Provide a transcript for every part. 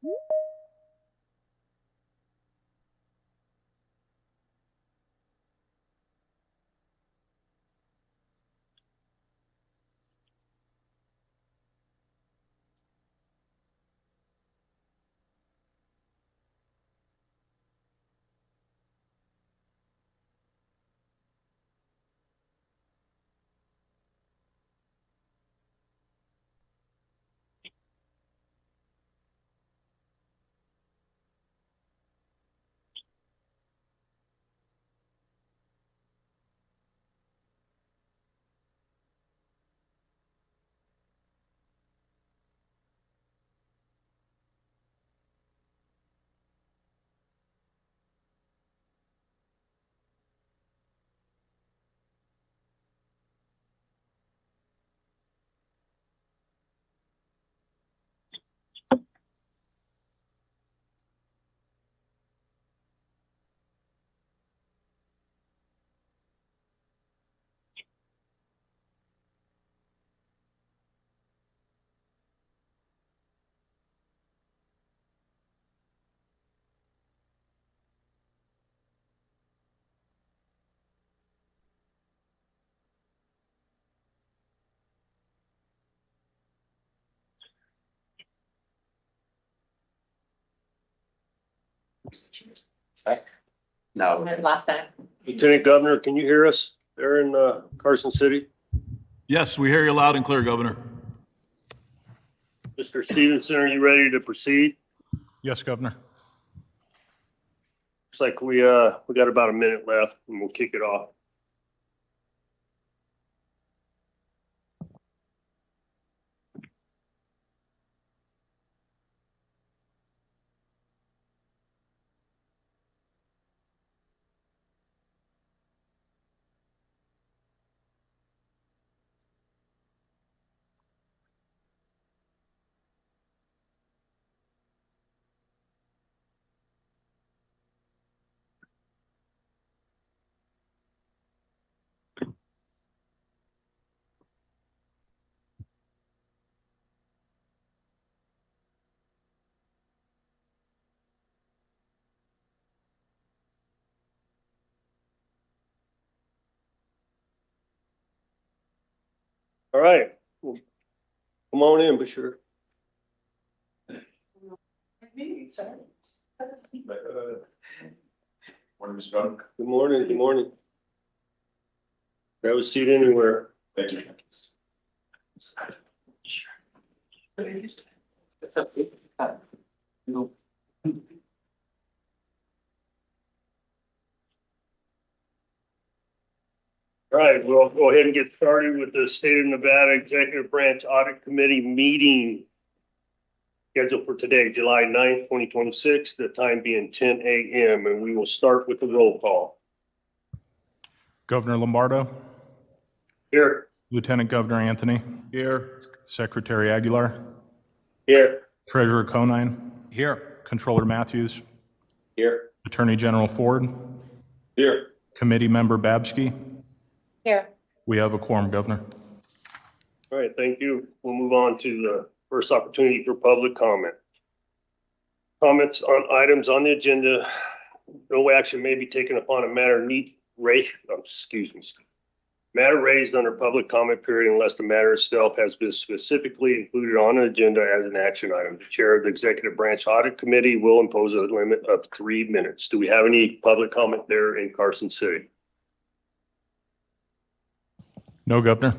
No. Last time. Lieutenant Governor, can you hear us there in Carson City? Yes, we hear you loud and clear, Governor. Mr. Stevenson, are you ready to proceed? Yes, Governor. Looks like we got about a minute left and we'll kick it off. All right. Well, come on in, Bashir. Morning, Mr. Governor. Good morning. Good morning. Grab a seat anywhere. Thank you. All right, we'll go ahead and get started with the State of Nevada Executive Branch Audit Committee meeting scheduled for today, July 9th, 2026, the time being 10 a.m. And we will start with the roll call. Governor Lombardo, Here. Lieutenant Governor Anthony. Here. Secretary Aguilar, Here. Treasurer Conine, Here. Controller Matthews, Here. Attorney General Ford, Here. Committee Member Babsky. Here. We have a quorum, Governor. All right, thank you. We'll move on to the first opportunity for public comment. Comments on items on the agenda. No action may be taken upon a matter matter raised under public comment period unless the matter itself has been specifically included on an agenda as an action item. The chair of the Executive Branch Audit Committee will impose a limit of 3 minutes. Do we have any public comment there in Carson City? No, Governor.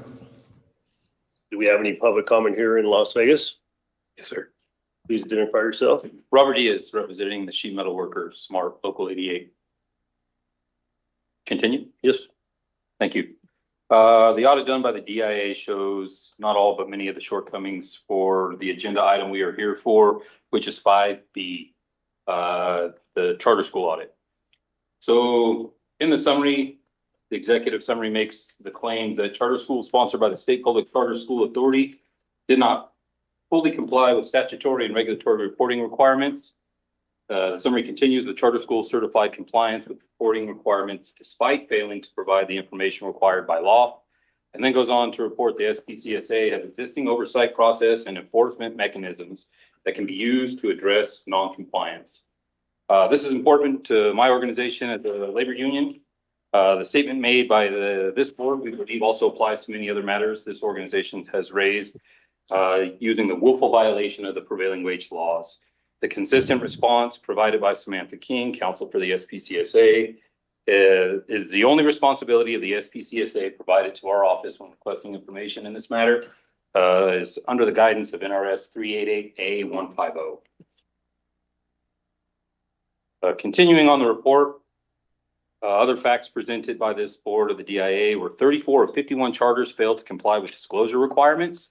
Do we have any public comment here in Las Vegas? Yes, sir. Please identify yourself. Robert Diaz, representing the sheet metal workers, Smart Local 88. Continue. Yes. Thank you. The audit done by the DIA shows not all, but many of the shortcomings for the agenda item we are here for, which is 5B, the charter school audit. So in the summary, the executive summary makes the claim that charter schools sponsored by the State Public Charter School Authority did not fully comply with statutory and regulatory reporting requirements. The summary continues, the charter school certified compliance with reporting requirements despite failing to provide the information required by law, and then goes on to report the SPCSA has existing oversight process and enforcement mechanisms that can be used to address noncompliance. This is important to my organization at the labor union. The statement made by this board, we believe, also applies to many other matters this organization has raised using the willful violation of the prevailing wage laws. The consistent response provided by Samantha King, counsel for the SPCSA, is the only responsibility of the SPCSA provided to our office when requesting information in this matter, is under the guidance of NRS 388A150. Continuing on the report, other facts presented by this board of the DIA were 34 of 51 charters failed to comply with disclosure requirements.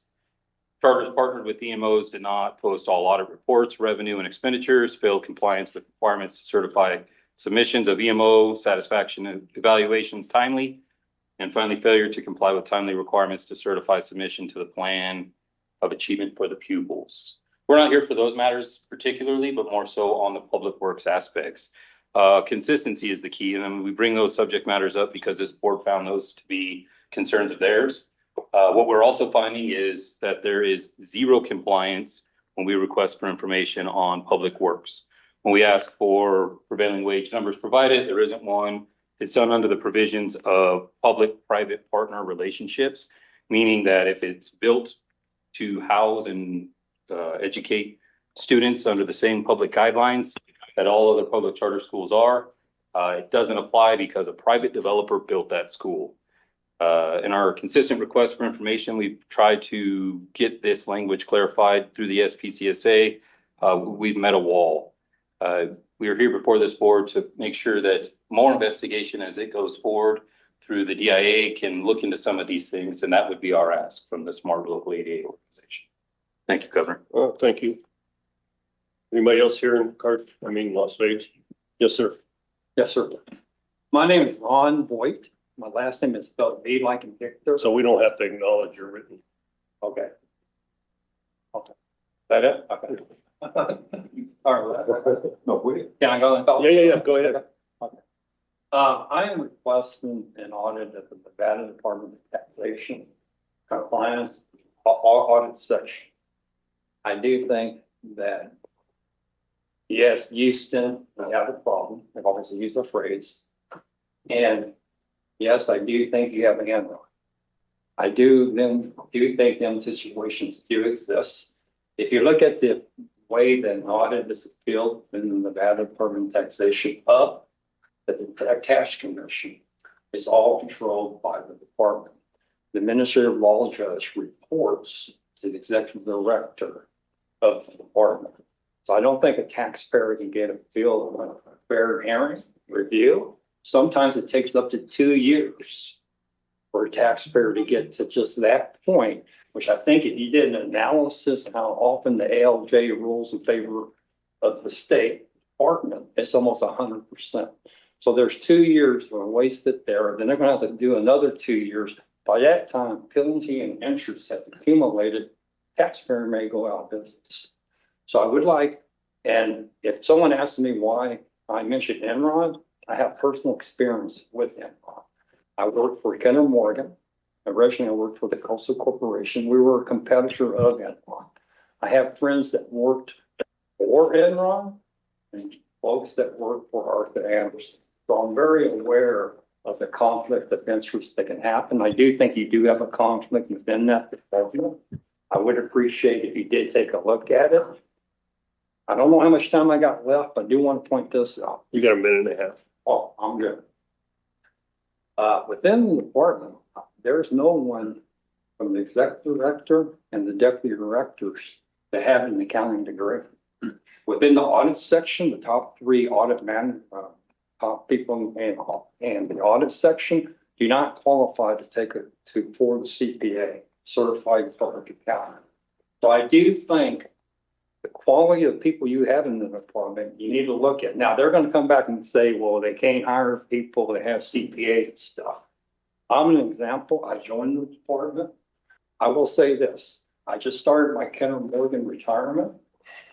Charters partnered with EMOs did not post all audit reports, revenue, and expenditures, failed compliance with requirements to certify submissions of EMO satisfaction evaluations timely, and finally, failure to comply with timely requirements to certify submission to the plan of achievement for the pupils. We're not here for those matters particularly, but more so on the public works aspects. Consistency is the key, and we bring those subject matters up because this board found those to be concerns of theirs. What we're also finding is that there is zero compliance when we request for information on public works. When we ask for prevailing wage numbers provided, there isn't one. It's done under the provisions of public-private partner relationships, meaning that if it's built to house and educate students under the same public guidelines that all other public charter schools are, it doesn't apply because a private developer built that school. In our consistent request for information, we've tried to get this language clarified through the SPCSA. We've met a wall. We are here before this board to make sure that more investigation as it goes forward through the DIA can look into some of these things, and that would be our ask from the Smart Local 88 organization. Thank you, Governor. Thank you. Anybody else here in Las Vegas? Yes, sir. Yes, sir. My name is Ron Voigt. My last name is spelled V like in Victor. So we don't have to acknowledge your written. Okay. Okay. That it? Okay. All right. No, we. Can I go and call? Yeah. Go ahead. Okay. I am requesting an audit of the Nevada Department of Taxation compliance audit section. I do think that, yes, Houston, we have a problem. I've always used the phrase. And yes, I do think you have a hand on it. I do think them situations do exist. If you look at the way that an audit is built in the Nevada Department of Taxation up, that the tax commission is all controlled by the department. The administrative law judge reports to the executive director of the department. So I don't think a taxpayer can get a feel of a fair hearing review. Sometimes it takes up to 2 years for a taxpayer to get to just that point, which I think if you did an analysis of how often the ALJ rules in favor of the state department, it's almost 100%. So there's 2 years that are wasted there. Then they're going to have to do another 2 years. By that time, penalty and interest have accumulated. Taxpayer may go out of business. So I would like, and if someone asks me why I mentioned Enron, I have personal experience with Enron. I worked for Kenner Morgan. Originally, I worked for the Coastal Corporation. We were a competitor of Enron. I have friends that worked for Enron and folks that worked for Arthur Anderson. So I'm very aware of the conflict of interest that can happen. I do think you do have a conflict within that department. I would appreciate if you did take a look at it. I don't know how much time I got left, but I do want to point this out. You got a minute and a half. Oh, I'm good. Within the department, there's no one from the executive director and the deputy directors that have an accounting degree. Within the audit section, the top 3 audit top people and the audit section do not qualify to take it for the CPA, Certified Public Accountant. So I do think the quality of people you have in the department, you need to look at. Now, they're going to come back and say, well, they can't hire people that have CPAs and stuff. I'm an example. I joined the department. I will say this. I just started my Kenner Morgan retirement.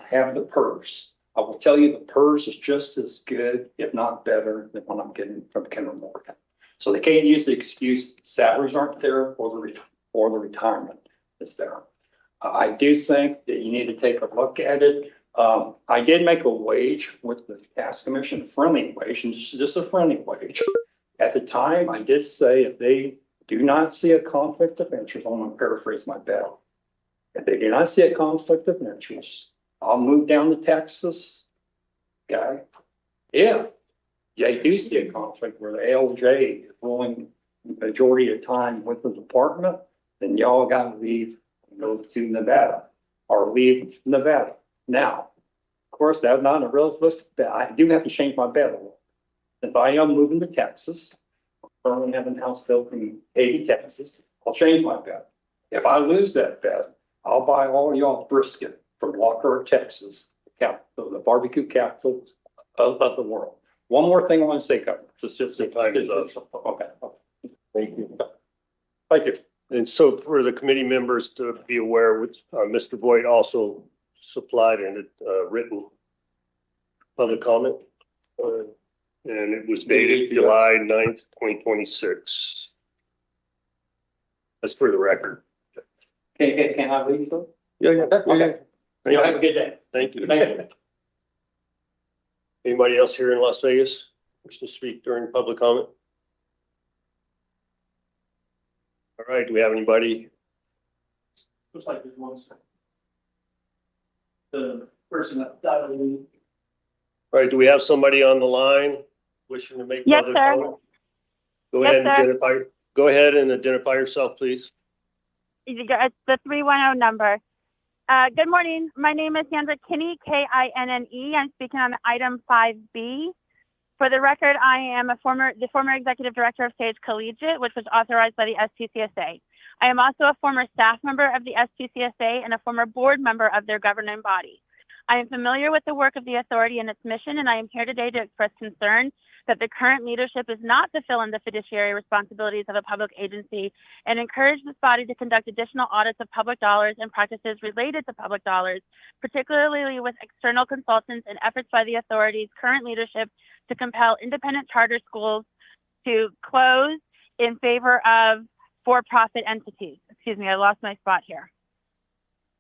I have the PERS. I will tell you the PERS is just as good, if not better, than what I'm getting from Kenner Morgan. So they can't use the excuse salaries aren't there or the retirement is there. I do think that you need to take a look at it. I did make a wage with the tax commission, a friendly wage, and just a friendly wage. At the time, I did say if they do not see a conflict of interest, I'm going to paraphrase my bill. If they do not see a conflict of interest, I'll move down to Texas. Okay. If they do see a conflict where the ALJ is ruling majority of time with the department, then y'all got to leave and go to Nevada or leave Nevada. Now, of course, that's not a realistic bet. I do have to change my bet a little. If I am moving to Texas, currently having a house built in Katy, Texas, I'll change my bet. If I lose that bet, I'll buy all y'all brisket from Walker, Texas, the barbecue capital of the world. One more thing I want to say, Governor. Just okay. Thank you. Thank you. And so for the committee members to be aware, Mr. Voigt also supplied a written public comment. And it was dated July 9th, 2026. That's for the record. Can I leave? Yeah. Okay. Y'all have a good day. Thank you. Thank you. Anybody else here in Las Vegas wish to speak during public comment? All right, do we have anybody? Looks like there's one second. The person that died. All right, do we have somebody on the line wishing to make Yes, public sir. comment? Go Yes, ahead and sir. identify yourself, please. It's the 310 number. Good morning. My name is Sandra Kinney, Kinne. I'm speaking on item 5B. For the record, I am the former executive director of Sage Collegiate, which was authorized by the STCSA. I am also a former staff member of the STCSA and a former board member of their governing body. I am familiar with the work of the authority and its mission, and I am here today to express concern that the current leadership is not to fill in the fiduciary responsibilities of a public agency and encourage this body to conduct additional audits of public dollars and practices related to public dollars, particularly with external consultants and efforts by the authority's current leadership to compel independent charter schools to close in favor of for-profit entities. Excuse me, I lost my spot here.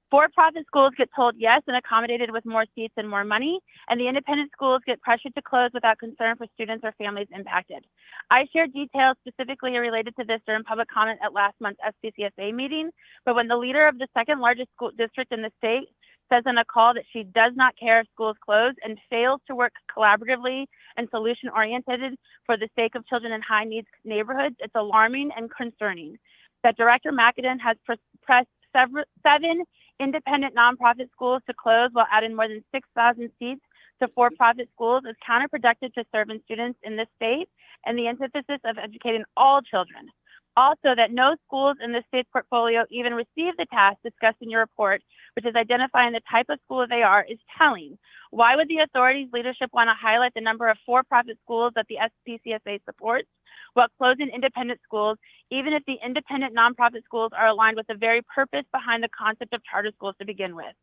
For-profit schools get told yes and accommodated with more seats and more money, and the independent schools get pressured to close without concern for students or families impacted. I shared details specifically related to this during public comment at last month's SPCSA meeting, but when the leader of the second largest school district in the state says on a call that she does not care if schools close and fails to work collaboratively and solution-oriented for the sake of children in high-needs neighborhoods, it's alarming and concerning that Director McAdoo has pressed 7 independent nonprofit schools to close while adding more than 6,000 seats to for-profit schools is counterproductive to serving students in this state and the antithesis of educating all children. Also, that no schools in the state's portfolio even receive the task discussed in your report, which is identifying the type of school they are, is telling. Why would the authority's leadership want to highlight the number of for-profit schools that the SPCSA supports while closing independent schools, even if the independent nonprofit schools are aligned with the very purpose behind the concept of charter schools to begin with?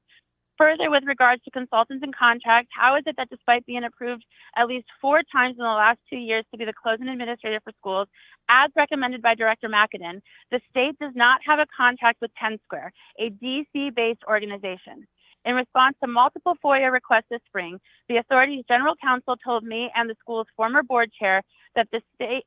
Further, with regards to consultants and contracts, how is it that despite being approved at least 4 times in the last 2 years to be the closing administrator for schools, as recommended by Director McAdoo, the state does not have a contract with 10 Square, a DC-based organization? In response to multiple FOIA requests this spring, the authority's general counsel told me and the school's former board chair that the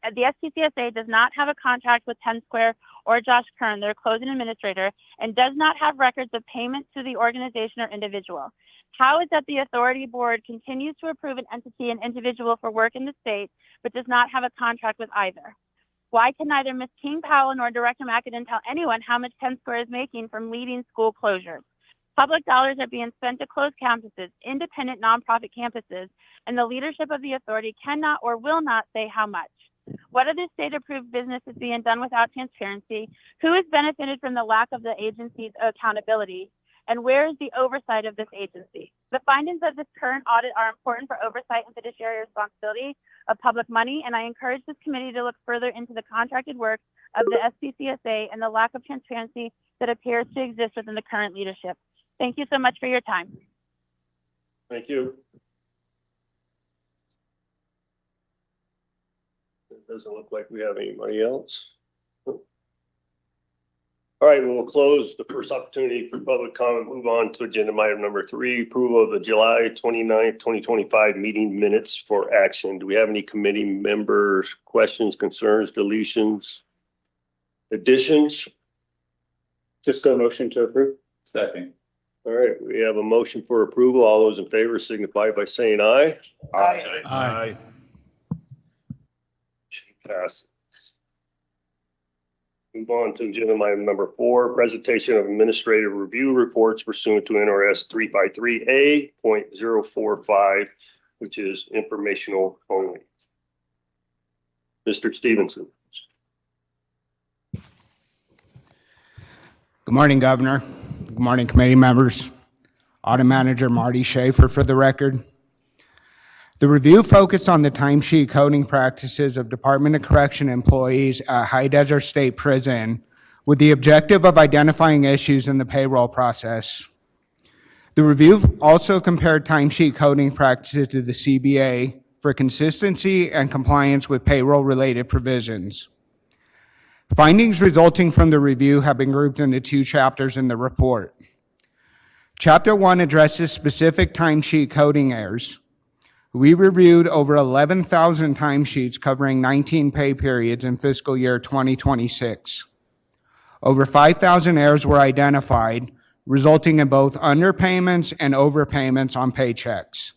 STCSA does not have a contract with 10 Square or Josh Kern, their closing administrator, and does not have records of payments to the organization or individual. How is that the authority board continues to approve an entity and individual for work in the state, but does not have a contract with either? Why can neither Ms. King Powell nor Director McAdoo tell anyone how much 10 Square is making from leading school closures? Public dollars are being spent to close campuses, independent nonprofit campuses, and the leadership of the authority cannot or will not say how much. What other state-approved business is being done without transparency? Who has benefited from the lack of the agency's accountability? And where is the oversight of this agency? The findings of this current audit are important for oversight and fiduciary responsibility of public money, and I encourage this committee to look further into the contracted work of the SPCSA and the lack of transparency that appears to exist within the current leadership. Thank you so much for your time. Thank you. It doesn't look like we have anybody else. All right, we'll close the first opportunity for public comment. Move on to agenda item number 3, approval of the July 29th, 2025 meeting minutes for action. Do we have any committee members, questions, concerns, deletions, additions? Just a motion to approve. Second. All right, we have a motion for approval. All those in favor signify by saying aye. Aye. Passes. Move on to agenda item number 4, presentation of administrative review reports pursuant to NRS 353A.045, which is informational only. Mr. Stevenson. Good morning, Governor. Good morning, committee members. Audit Manager Marty Schaefer for the record. The review focused on the timesheet coding practices of Department of Correction employees at High Desert State Prison with the objective of identifying issues in the payroll process. The review also compared timesheet coding practices to the CBA for consistency and compliance with payroll-related provisions. Findings resulting from the review have been grouped into 2 chapters in the report. Chapter 1 addresses specific timesheet coding errors. We reviewed over 11,000 timesheets covering 19 pay periods in fiscal year 2026. Over 5,000 errors were identified, resulting in both underpayments and overpayments on paychecks.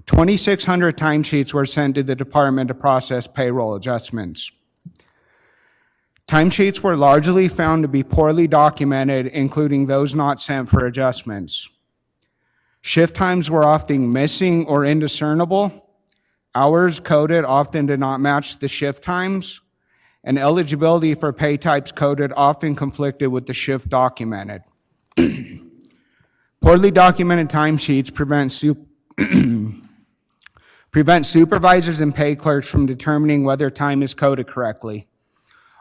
2,600 timesheets were sent to the department to process payroll adjustments. Timesheets were largely found to be poorly documented, including those not sent for adjustments. Shift times were often missing or indiscernible. Hours coded often did not match the shift times, and eligibility for pay types coded often conflicted with the shift documented. Poorly documented timesheets prevent supervisors and pay clerks from determining whether time is coded correctly.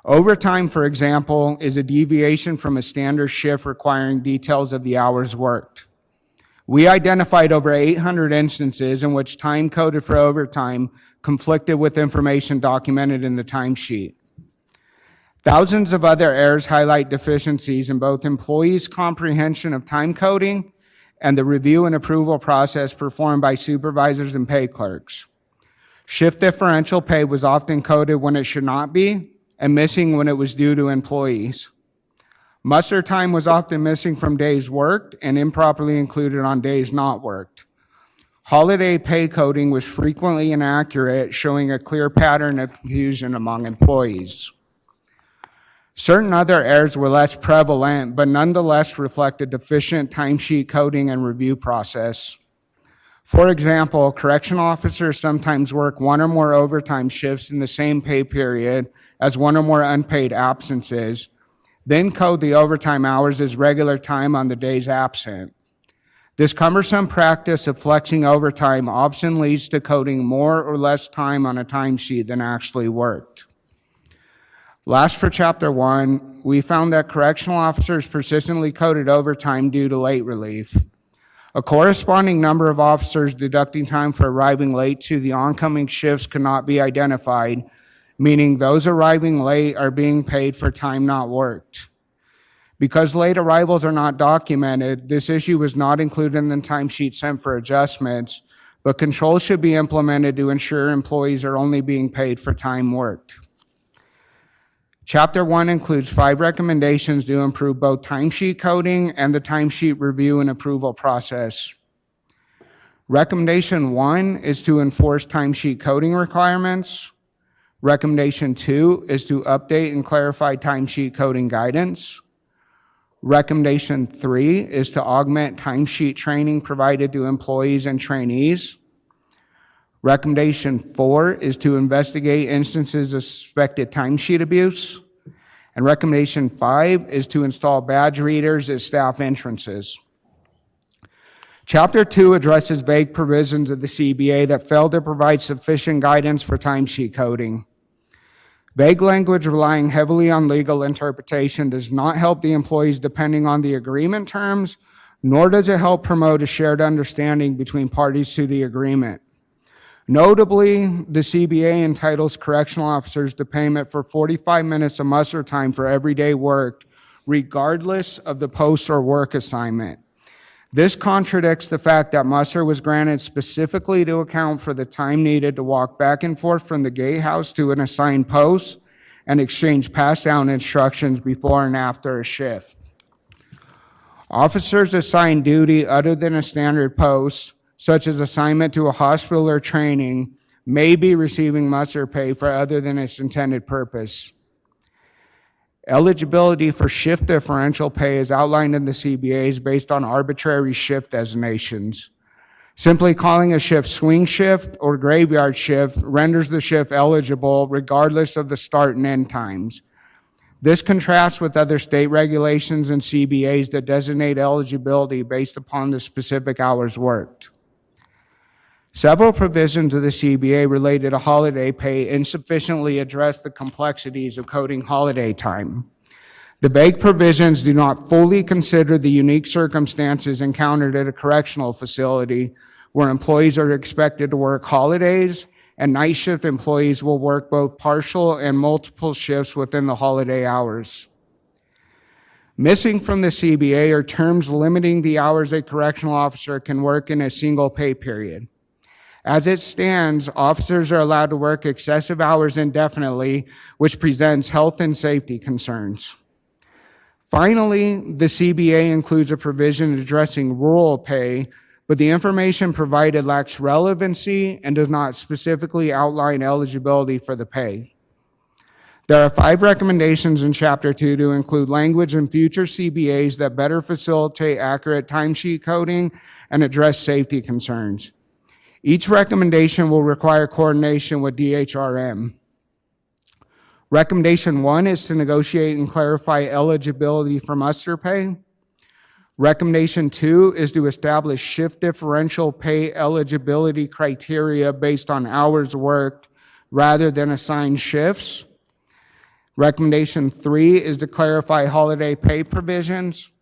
Overtime, for example, is a deviation from a standard shift requiring details of the hours worked. We identified over 800 instances in which time coded for overtime conflicted with information documented in the timesheet. Thousands of other errors highlight deficiencies in both employees' comprehension of time coding and the review and approval process performed by supervisors and pay clerks. Shift differential pay was often coded when it should not be, and missing when it was due to employees. Muster time was often missing from days worked and improperly included on days not worked. Holiday pay coding was frequently inaccurate, showing a clear pattern of confusion among employees. Certain other errors were less prevalent, but nonetheless reflected deficient timesheet coding and review process. For example, correctional officers sometimes work 1 or more overtime shifts in the same pay period as 1 or more unpaid absences, then code the overtime hours as regular time on the days absent. This cumbersome practice of flexing overtime often leads to coding more or less time on a timesheet than actually worked. Last, for Chapter 1, we found that correctional officers persistently coded overtime due to late relief. A corresponding number of officers deducting time for arriving late to the oncoming shifts could not be identified, meaning those arriving late are being paid for time not worked. Because late arrivals are not documented, this issue was not included in the timesheet sent for adjustments, but controls should be implemented to ensure employees are only being paid for time worked. Chapter 1 includes 5 recommendations to improve both timesheet coding and the timesheet review and approval process. Recommendation 1 is to enforce timesheet coding requirements. Recommendation 2 is to update and clarify timesheet coding guidance. Recommendation 3 is to augment timesheet training provided to employees and trainees. Recommendation 4 is to investigate instances of suspected timesheet abuse. And recommendation 5 is to install badge readers at staff entrances. Chapter 2 addresses vague provisions of the CBA that fail to provide sufficient guidance for timesheet coding. Vague language relying heavily on legal interpretation does not help the employees depending on the agreement terms, nor does it help promote a shared understanding between parties to the agreement. Notably, the CBA entitles correctional officers to payment for 45 minutes of muster time for every day worked, regardless of the post or work assignment. This contradicts the fact that muster was granted specifically to account for the time needed to walk back and forth from the gatehouse to an assigned post and exchange passed down instructions before and after a shift. Officers assigned duty other than a standard post, such as assignment to a hospital or training, may be receiving muster pay for other than its intended purpose. Eligibility for shift differential pay is outlined in the CBAs based on arbitrary shift designations. Simply calling a shift swing shift or graveyard shift renders the shift eligible regardless of the start and end times. This contrasts with other state regulations and CBAs that designate eligibility based upon the specific hours worked. Several provisions of the CBA related to holiday pay insufficiently address the complexities of coding holiday time. The vague provisions do not fully consider the unique circumstances encountered at a correctional facility where employees are expected to work holidays, and night shift employees will work both partial and multiple shifts within the holiday hours. Missing from the CBA are terms limiting the hours a correctional officer can work in a single pay period. As it stands, officers are allowed to work excessive hours indefinitely, which presents health and safety concerns. Finally, the CBA includes a provision addressing rural pay, but the information provided lacks relevancy and does not specifically outline eligibility for the pay. There are 5 recommendations in Chapter 2 to include language in future CBAs that better facilitate accurate timesheet coding and address safety concerns. Each recommendation will require coordination with DHRM. Recommendation 1 is to negotiate and clarify eligibility for muster pay. Recommendation 2 is to establish shift differential pay eligibility criteria based on hours worked rather than assigned shifts. Recommendation 3 is to clarify holiday pay provisions.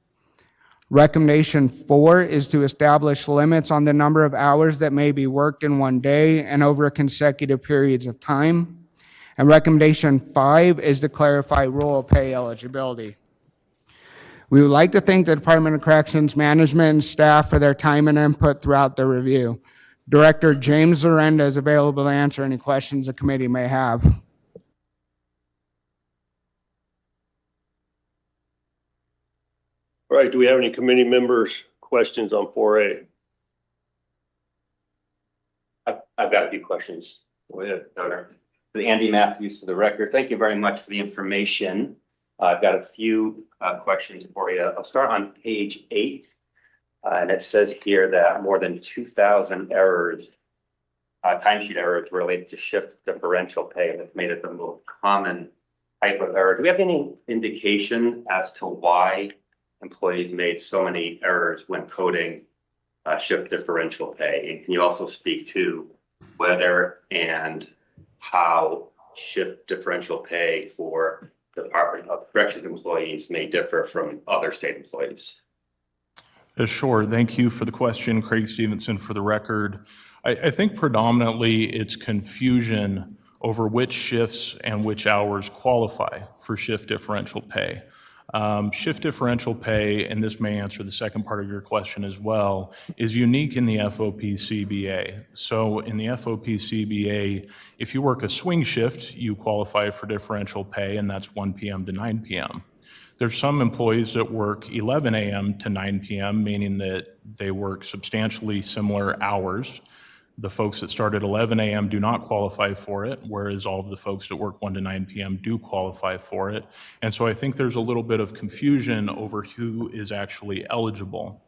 Recommendation 4 is to establish limits on the number of hours that may be worked in one day and over consecutive periods of time. And recommendation 5 is to clarify rural pay eligibility. We would like to thank the Department of Corrections management and staff for their time and input throughout the review. Director James Zarenda is available to answer any questions the committee may have. All right, do we have any committee members' questions on 4A? I've got a few questions. Go ahead. For Andy Matthews, to the record, thank you very much for the information. I've got a few questions for you. I'll start on page 8. And it says here that more than 2,000 errors, timesheet errors related to shift differential pay have made it the most common type of error. Do we have any indication as to why employees made so many errors when coding shift differential pay? And can you also speak to whether and how shift differential pay for the Department of Corrections employees may differ from other state employees? Sure. Thank you for the question, Craig Stevenson, for the record. I think predominantly it's confusion over which shifts and which hours qualify for shift differential pay. Shift differential pay, and this may answer the second part of your question as well, is unique in the FOP-CBA. So in the FOP-CBA, if you work a swing shift, you qualify for differential pay, and that's 1 p.m. to 9 p.m. There's some employees that work 11 a.m. to 9 p.m., meaning that they work substantially similar hours. The folks that start at 11 a.m. do not qualify for it, whereas all of the folks that work 1 to 9 p.m. do qualify for it. And so I think there's a little bit of confusion over who is actually eligible.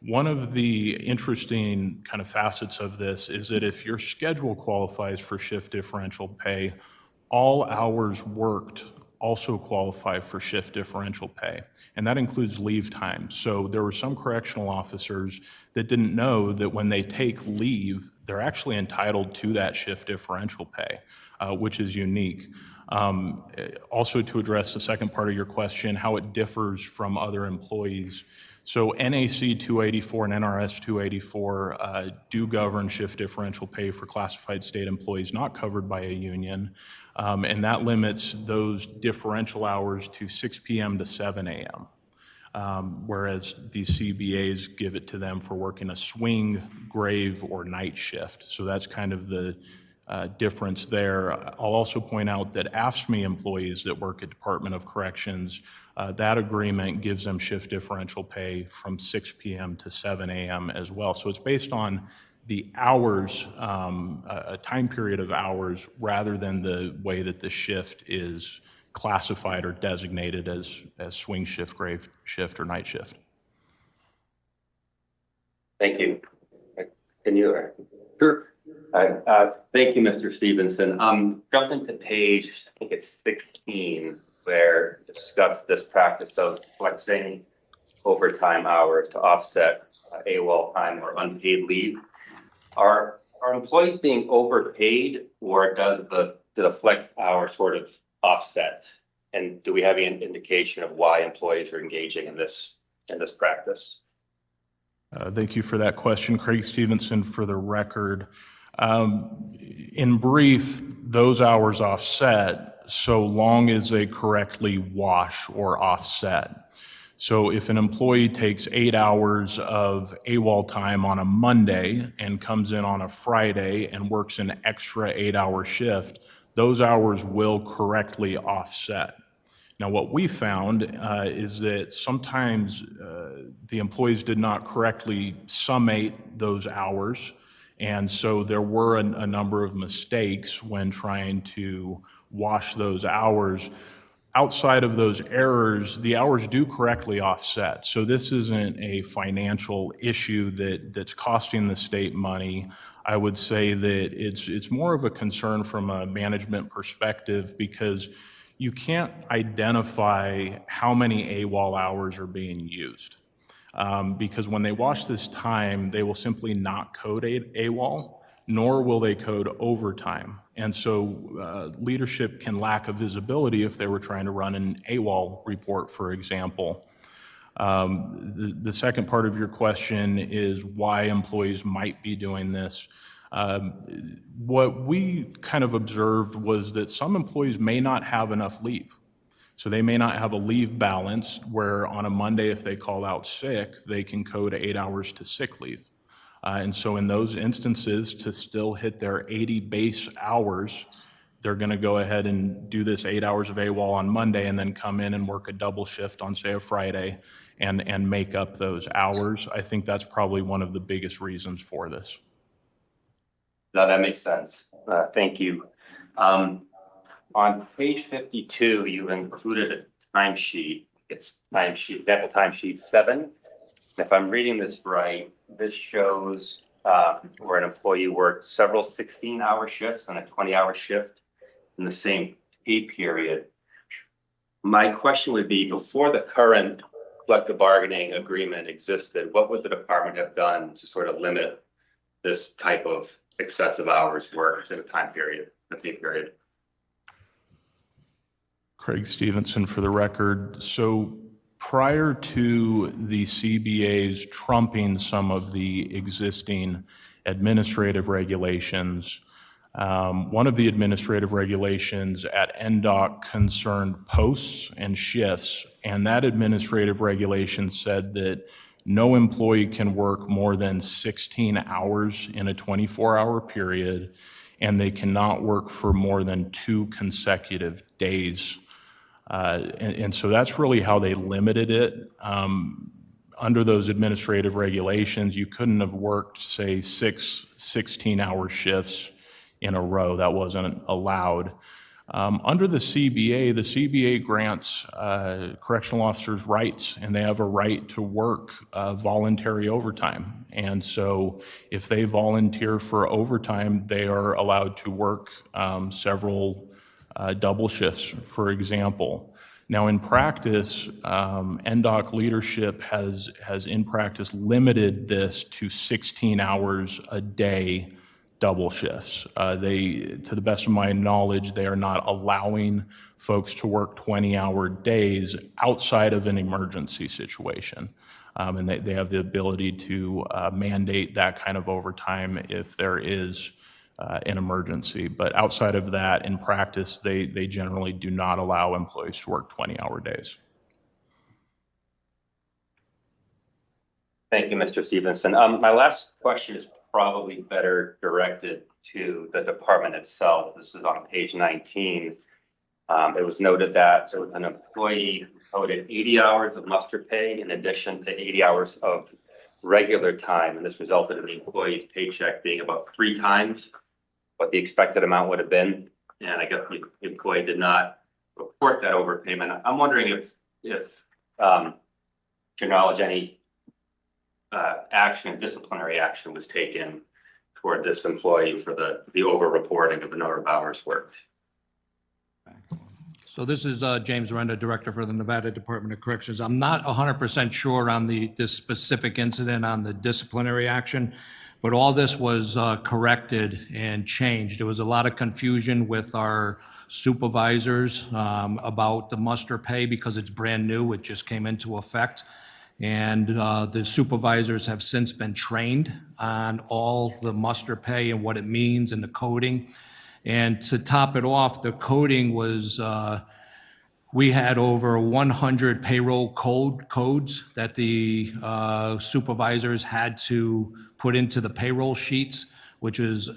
One of the interesting kind of facets of this is that if your schedule qualifies for shift differential pay, all hours worked also qualify for shift differential pay, and that includes leave time. So there were some correctional officers that didn't know that when they take leave, they're actually entitled to that shift differential pay, which is unique. Also, to address the second part of your question, how it differs from other employees. So NAC 284 and NRS 284 do govern shift differential pay for classified state employees not covered by a union, and that limits those differential hours to 6 p.m. to 7 a.m., whereas the CBAs give it to them for working a swing, grave, or night shift. So that's kind of the difference there. I'll also point out that AFSCME employees that work at Department of Corrections, that agreement gives them shift differential pay from 6 p.m. to 7 a.m. as well. So it's based on the hours, a time period of hours, rather than the way that the shift is classified or designated as swing shift, grave shift, or night shift. Thank you. Can you? Sure. Thank you, Mr. Stevenson. Jumping to page, I think it's 16, where it discussed this practice of flexing overtime hours to offset AWOL time or unpaid leave. Are employees being overpaid, or do the flex hours sort of offset? And do we have any indication of why employees are engaging in this practice? Thank you for that question, Craig Stevenson. For the record, in brief, those hours offset so long as they correctly wash or offset. So if an employee takes 8 hours of AWOL time on a Monday and comes in on a Friday and works an extra 8-hour shift, those hours will correctly offset. Now, what we found is that sometimes the employees did not correctly summate those hours, and so there were a number of mistakes when trying to wash those hours. Outside of those errors, the hours do correctly offset. So this isn't a financial issue that's costing the state money. I would say that it's more of a concern from a management perspective, because you can't identify how many AWOL hours are being used. Because when they wash this time, they will simply not code AWOL, nor will they code overtime. And so leadership can lack a visibility if they were trying to run an AWOL report, for example. The second part of your question is why employees might be doing this. What we kind of observed was that some employees may not have enough leave. So they may not have a leave balance where on a Monday, if they call out sick, they can code 8 hours to sick leave. And so in those instances, to still hit their 80 base hours, they're going to go ahead and do this 8 hours of AWOL on Monday and then come in and work a double shift on, say, a Friday and make up those hours. I think that's probably one of the biggest reasons for this. No, that makes sense. Thank you. On page 52, you've included a timesheet. It's example timesheet 7. If I'm reading this right, this shows where an employee worked several 16-hour shifts and a 20-hour shift in the same pay period. My question would be, before the current collective bargaining agreement existed, what would the department have done to sort of limit this type of excessive hours worked in a time period, a pay period? Craig Stevenson for the record. So prior to the CBA's trumping some of the existing administrative regulations, one of the administrative regulations at NDOC concerned posts and shifts, and that administrative regulation said that no employee can work more than 16 hours in a 24-hour period, and they cannot work for more than 2 consecutive days. And so that's really how they limited it. Under those administrative regulations, you couldn't have worked, say, 6 16-hour shifts in a row. That wasn't allowed. Under the CBA grants correctional officers rights, and they have a right to work voluntary overtime. And so if they volunteer for overtime, they are allowed to work several double shifts, for example. Now, in practice, NDOC leadership has in practice limited this to 16 hours a day double shifts. To the best of my knowledge, they are not allowing folks to work 20-hour days outside of an emergency situation. And they have the ability to mandate that kind of overtime if there is an emergency. But outside of that, in practice, they generally do not allow employees to work 20-hour days. Thank you, Mr. Stevenson. My last question is probably better directed to the department itself. This is on page 19. It was noted that an employee coded 80 hours of muster pay in addition to 80 hours of regular time, and this resulted in the employee's paycheck being about 3 times what the expected amount would have been. And I guess the employee did not report that overpayment. I'm wondering if to your knowledge, any disciplinary action was taken toward this employee for the over-reporting of the number of hours worked. So this is James Renda, Director for the Nevada Department of Corrections. I'm not 100% sure on this specific incident on the disciplinary action, but all this was corrected and changed. There was a lot of confusion with our supervisors about the muster pay because it's brand new. It just came into effect. And the supervisors have since been trained on all the muster pay and what it means and the coding. And to top it off, the coding was, we had over 100 payroll codes that the supervisors had to put into the payroll sheets, which is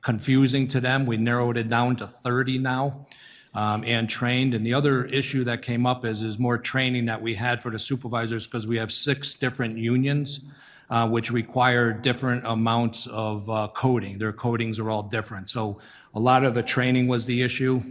confusing to them. We narrowed it down to 30 now. And trained. And the other issue that came up is more training that we had for the supervisors because we have 6 different unions, which require different amounts of coding. Their codings are all different. So a lot of the training was the issue,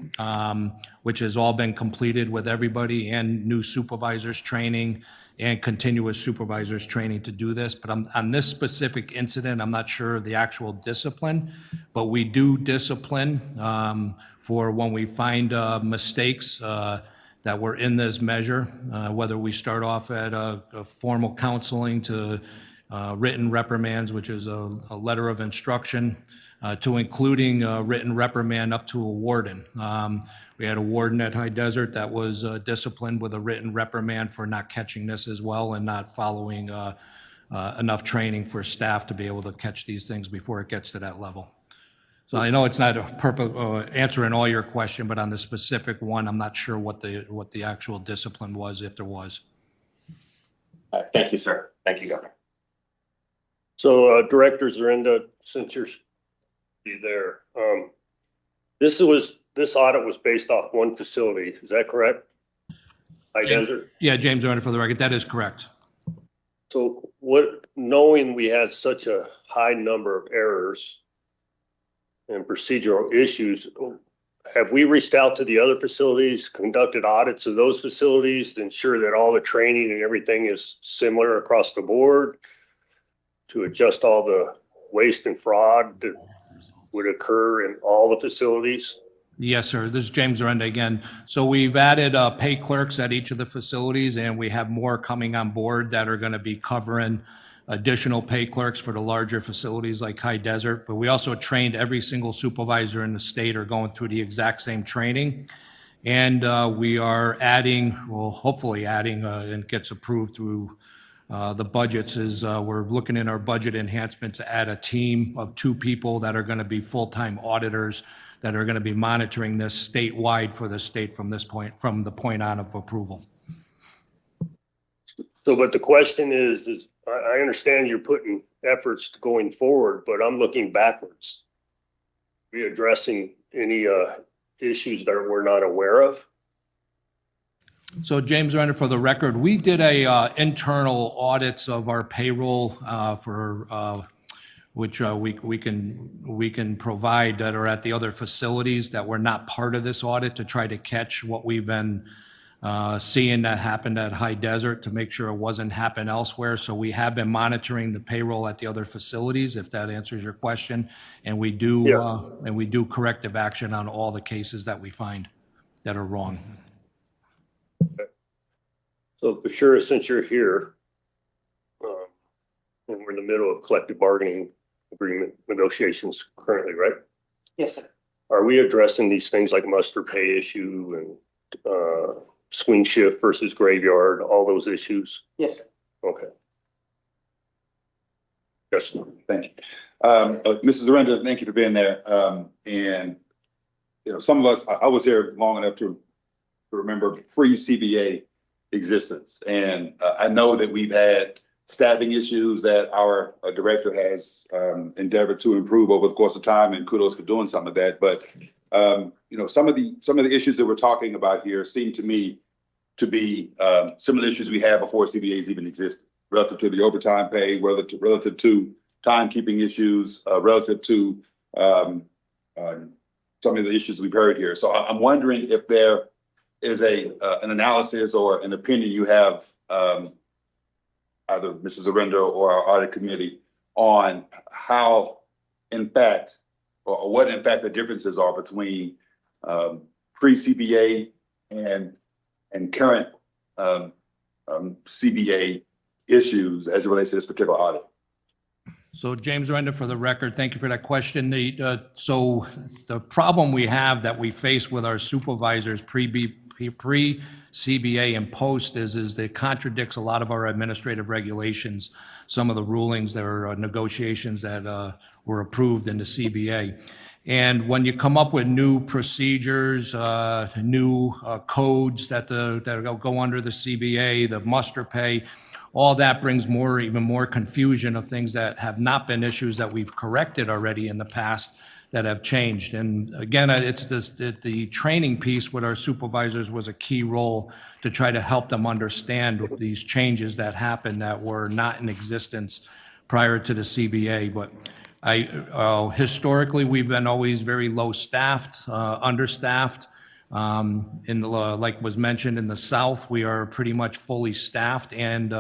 which has all been completed with everybody and new supervisors training and continuous supervisors training to do this. But on this specific incident, I'm not sure of the actual discipline, but we do discipline for when we find mistakes that were in this measure, whether we start off at a formal counseling to written reprimands, which is a letter of instruction, to including a written reprimand up to a warden. We had a warden at High Desert that was disciplined with a written reprimand for not catching this as well and not following enough training for staff to be able to catch these things before it gets to that level. So I know it's not a answering all your question, but on the specific one, I'm not sure what the actual discipline was, if there was. Thank you, sir. Thank you, Governor. So Director Zarenda, since you're there, this audit was based off one facility. Is that correct? High Desert? Yeah, James Renda, for the record, that is correct. So knowing we had such a high number of errors and procedural issues, have we reached out to the other facilities, conducted audits of those facilities to ensure that all the training and everything is similar across the board to adjust all the waste and fraud that would occur in all the facilities? Yes, sir. This is James Renda again. So we've added pay clerks at each of the facilities, and we have more coming on board that are going to be covering additional pay clerks for the larger facilities like High Desert. But we also trained every single supervisor in the state are going through the exact same training. And we are adding, well, hopefully adding, and gets approved through the budgets, is we're looking in our budget enhancement to add a team of 2 people that are going to be full-time auditors that are going to be monitoring this statewide for the state from the point on of approval. So, but the question is I understand you're putting efforts going forward, but I'm looking backwards. Are we addressing any issues that we're not aware of? So James Renda, for the record, we did a internal audits of our payroll for which we can provide that are at the other facilities that were not part of this audit to try to catch what we've been seeing that happened at High Desert to make sure it wasn't happen elsewhere. So we have been monitoring the payroll at the other facilities, if that answers your question. And we do, yes. And we do corrective action on all the cases that we find that are wrong. So Bashir, since you're here, and we're in the middle of collective bargaining agreement negotiations currently, right? Yes, sir. Are we addressing these things like muster pay issue and swing shift versus graveyard, all those issues? Yes. Okay. Yes. Thank you. Mrs. Aranda, thank you for being there. And, you know, some of us, I was here long enough to remember pre-CBA existence. And I know that we've had staffing issues that our director has endeavored to improve over the course of time, and kudos for doing some of that. But, you know, some of the issues that we're talking about here seem to me to be similar issues we had before CBAs even existed, relative to the overtime pay, relative to timekeeping issues, relative to some of the issues we've heard here. So I'm wondering if there is an analysis or an opinion you have, either Mrs. Aranda or our audit committee, on how, in fact, or what in fact the differences are between pre-CBA and current CBA issues as it relates to this particular audit. So James Renda, for the record, thank you for that question. So the problem we have that we face with our supervisors pre-CBA and post is it contradicts a lot of our administrative regulations, some of the rulings, there are negotiations that were approved in the CBA. And when you come up with new procedures, new codes that go under the CBA, the muster pay, all that brings even more confusion of things that have not been issues that we've corrected already in the past that have changed. And again, it's the training piece with our supervisors was a key role to try to help them understand these changes that happened that were not in existence prior to the CBA. But historically, we've been always very low staffed, understaffed. Like was mentioned in the South, we are pretty much fully staffed, and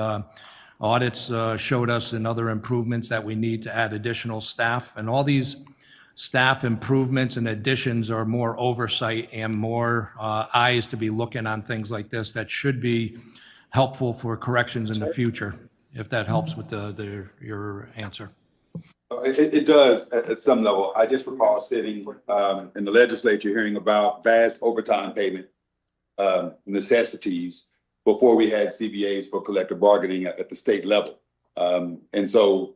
audits showed us and other improvements that we need to add additional staff. And all these staff improvements and additions are more oversight and more eyes to be looking on things like this that should be helpful for corrections in the future, if that helps with your answer. It does at some level. I just recall sitting in the legislature hearing about vast overtime payment necessities before we had CBAs for collective bargaining at the state level. And so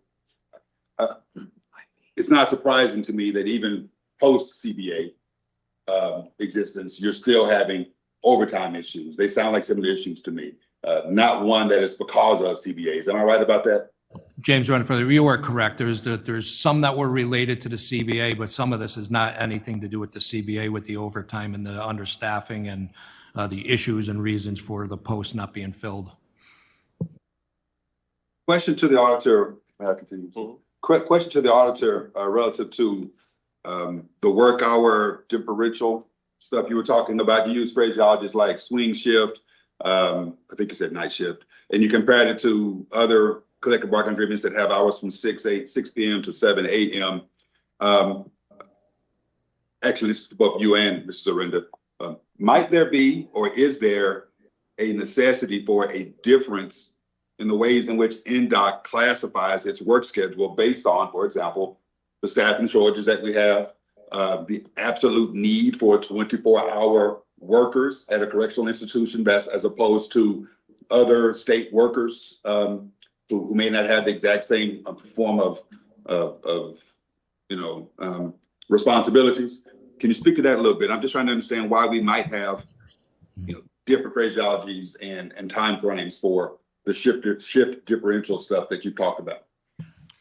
it's not surprising to me that even post CBA existence, you're still having overtime issues. They sound like similar issues to me, not one that is because of CBAs. Am I right about that? James Rutherford, you are correct. There's some that were related to the CBA, but some of this is not anything to do with the CBA, with the overtime and the understaffing and the issues and reasons for the post not being filled. Question to the auditor. May I continue? Question to the auditor relative to the work hour differential stuff you were talking about. You used phraseologies like swing shift. I think you said night shift, and you compared it to other collective bargaining agreements that have hours from 6 p.m. to 7 a.m. Actually, this is to both you and Mrs. Aranda. Might there be, or is there a necessity for a difference in the ways in which NDOC classifies its work schedule based on, for example, the staffing shortages that we have, the absolute need for 24-hour workers at a correctional institution, as opposed to other state workers who may not have the exact same form of responsibilities. Can you speak to that a little bit? I'm just trying to understand why we might have, different phraseologies and timeframes for the shift differential stuff that you talked about.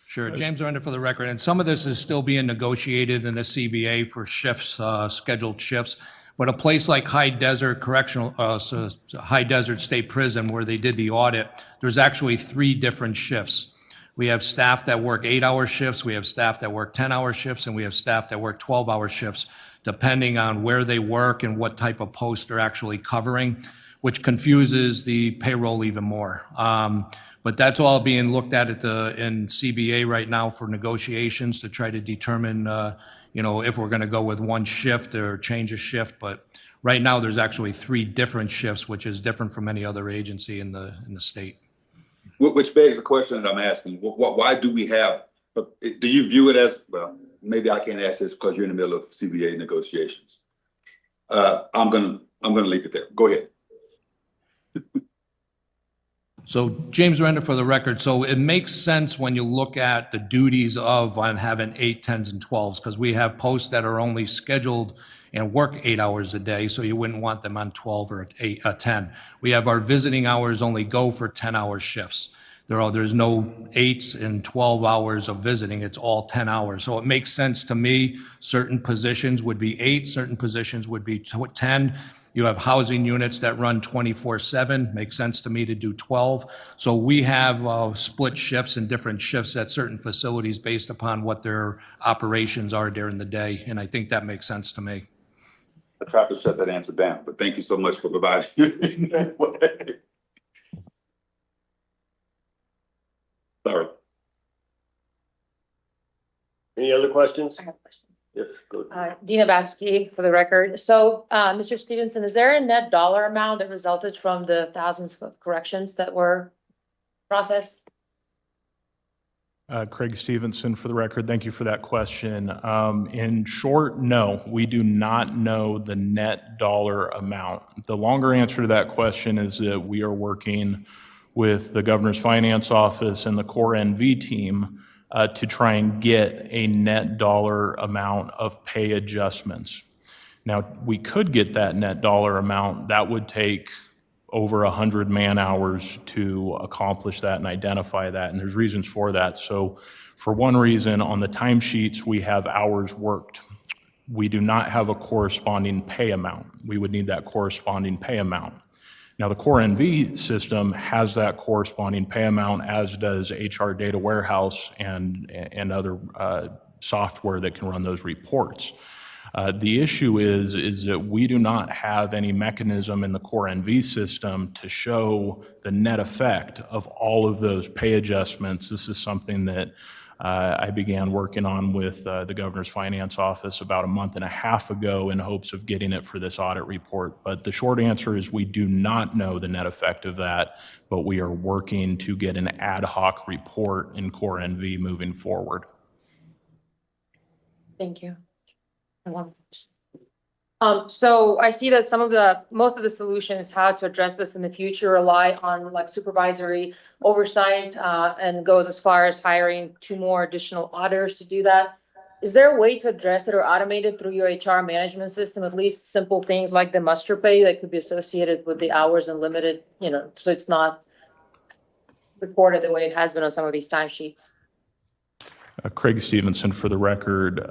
Sure, James Renda for the record, and some of this is still being negotiated in the CBA for shifts, scheduled shifts. But a place like High Desert High Desert State Prison, where they did the audit, there's actually 3 different shifts. We have staff that work 8-hour shifts, we have staff that work 10-hour shifts, and we have staff that work 12-hour shifts, depending on where they work and what type of post they're actually covering, which confuses the payroll even more. But that's all being looked at in CBA right now for negotiations to try to determine if we're going to go with one shift or change a shift. But right now, there's actually 3 different shifts, which is different from any other agency in the state. Which begs the question that I'm asking: why do we have? Do you view it as, well? Maybe I can't ask this because you're in the middle of CBA negotiations. I'm gonna leave it there. Go ahead. So James Render for the record. So it makes sense when you look at the duties of on having 8, 10s, and 12s, because we have posts that are only scheduled and work 8 hours a day, so you wouldn't want them on 12 or 10. We have our visiting hours only go for 10-hour shifts. There's no 8s and 12 hours of visiting, it's all 10 hours. So it makes sense to me, certain positions would be 8, certain positions would be 10. You have housing units that run 24/7, makes sense to me to do 12. So we have split shifts and different shifts at certain facilities based upon what their operations are during the day, and I think that makes sense to me. I tried to shut that answer down, but thank you so much for providing. Sorry. Any other questions? I have a question. Yes, go. Dina Batsky for the record. So, Mr. Stevenson, is there a net dollar amount that resulted from the thousands of corrections that were processed? Craig Stevenson for the record. Thank you for that question. In short, no, we do not know the net dollar amount. The longer answer to that question is that we are working with the Governor's Finance Office and the Core NV team to try and get a net dollar amount of pay adjustments. Now, we could get that net dollar amount. That would take over 100 man hours to accomplish that and identify that, and there's reasons for that. So for one reason, on the timesheets, we have hours worked. We do not have a corresponding pay amount. We would need that corresponding pay amount. Now, the Core NV system has that corresponding pay amount, as does HR Data Warehouse and other software that can run those reports. The issue is that we do not have any mechanism in the Core NV system to show the net effect of all of those pay adjustments. This is something that I began working on with the Governor's Finance Office about a month and a half ago in hopes of getting it for this audit report. But the short answer is we do not know the net effect of that, but we are working to get an ad hoc report in Core NV moving forward. Thank you. So I see that most of the solutions how to address this in the future rely on like supervisory oversight and goes as far as hiring 2 more additional auditors to do that. Is there a way to address it or automate it through your HR management system, at least simple things like the muster pay that could be associated with the hours and limited, so it's not reported the way it has been on some of these timesheets? Craig Stevenson for the record,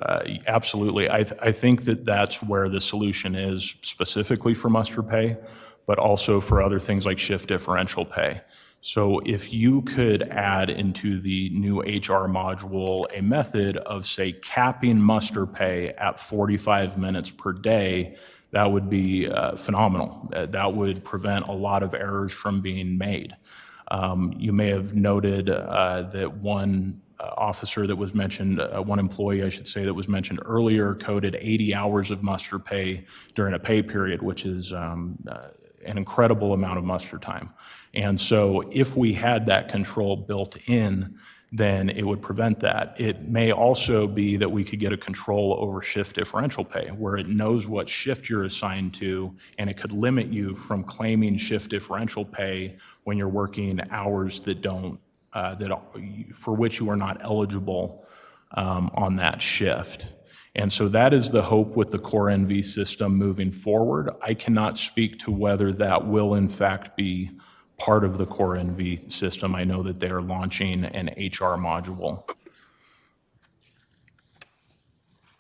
absolutely. I think that that's where the solution is specifically for muster pay, but also for other things like shift differential pay. So if you could add into the new HR module a method of, say, capping muster pay at 45 minutes per day, that would be phenomenal. That would prevent a lot of errors from being made. You may have noted that one officer that was mentioned, one employee, I should say, that was mentioned earlier, coded 80 hours of muster pay during a pay period, which is an incredible amount of muster time. And so if we had that control built in, then it would prevent that. It may also be that we could get a control over shift differential pay, where it knows what shift you're assigned to, and it could limit you from claiming shift differential pay when you're working hours that don't for which you are not eligible on that shift. And so that is the hope with the Core NV system moving forward. I cannot speak to whether that will in fact be part of the Core NV system. I know that they are launching an HR module.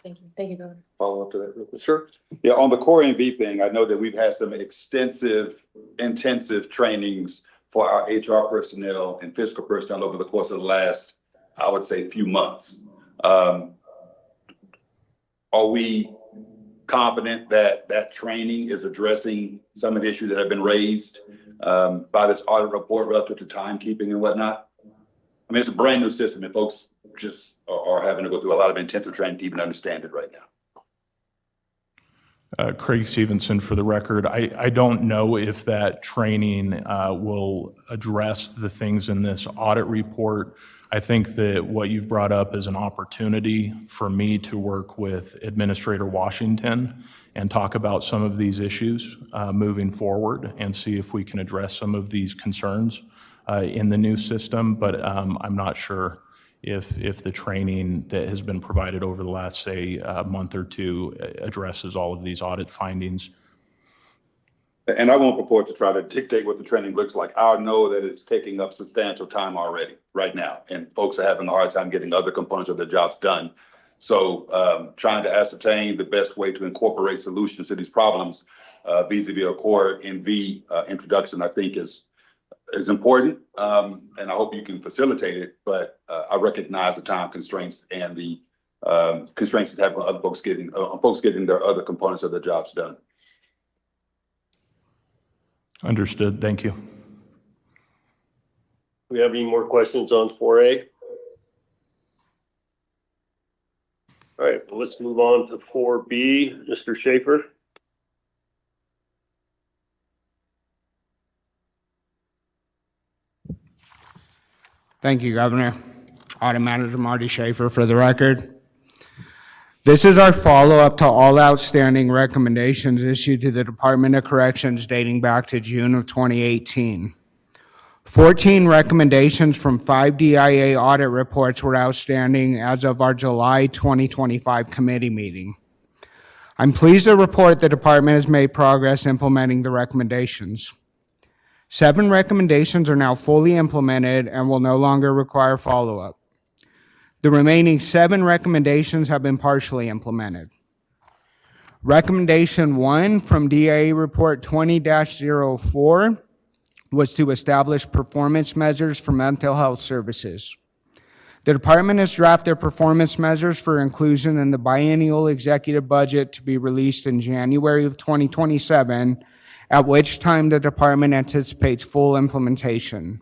Thank you. Thank you, Governor. Follow up to that real quick. Sure. Yeah, on the Core NV thing, I know that we've had some extensive, intensive trainings for our HR personnel and fiscal personnel over the course of the last, I would say, few months. Are we confident that that training is addressing some of the issues that have been raised by this audit report relative to timekeeping and whatnot? I mean, it's a brand new system and folks just are having to go through a lot of intensive training to even understand it right now. Craig Stevenson for the record. I don't know if that training will address the things in this audit report. I think that what you've brought up is an opportunity for me to work with Administrator Washington and talk about some of these issues moving forward and see if we can address some of these concerns. in the new system, but I'm not sure if the training that has been provided over the last, say, month or two addresses all of these audit findings. And I won't purport to try to dictate what the training looks like. I know that it's taking up substantial time already, right now, and folks are having a hard time getting other components of their jobs done. So trying to ascertain the best way to incorporate solutions to these problems vis-a-vis a core NV introduction, I think is important. And I hope you can facilitate it, but I recognize the time constraints and the constraints that have on other folks getting their other components of their jobs done. Understood. Thank you. Do we have any more questions on 4A? All right, well, let's move on to 4B. Mr. Schaefer. Thank you, Governor. Audit Manager Marty Schaefer for the record. This is our follow-up to all outstanding recommendations issued to the Department of Corrections dating back to June of 2018. 14 recommendations from 5 DIA audit reports were outstanding as of our July 2025 committee meeting. I'm pleased to report the department has made progress implementing the recommendations. 7 recommendations are now fully implemented and will no longer require follow-up. The remaining 7 recommendations have been partially implemented. Recommendation 1 from DIA Report 20-04 was to establish performance measures for mental health services. The department has drafted performance measures for inclusion in the biennial executive budget to be released in January of 2027, at which time the department anticipates full implementation.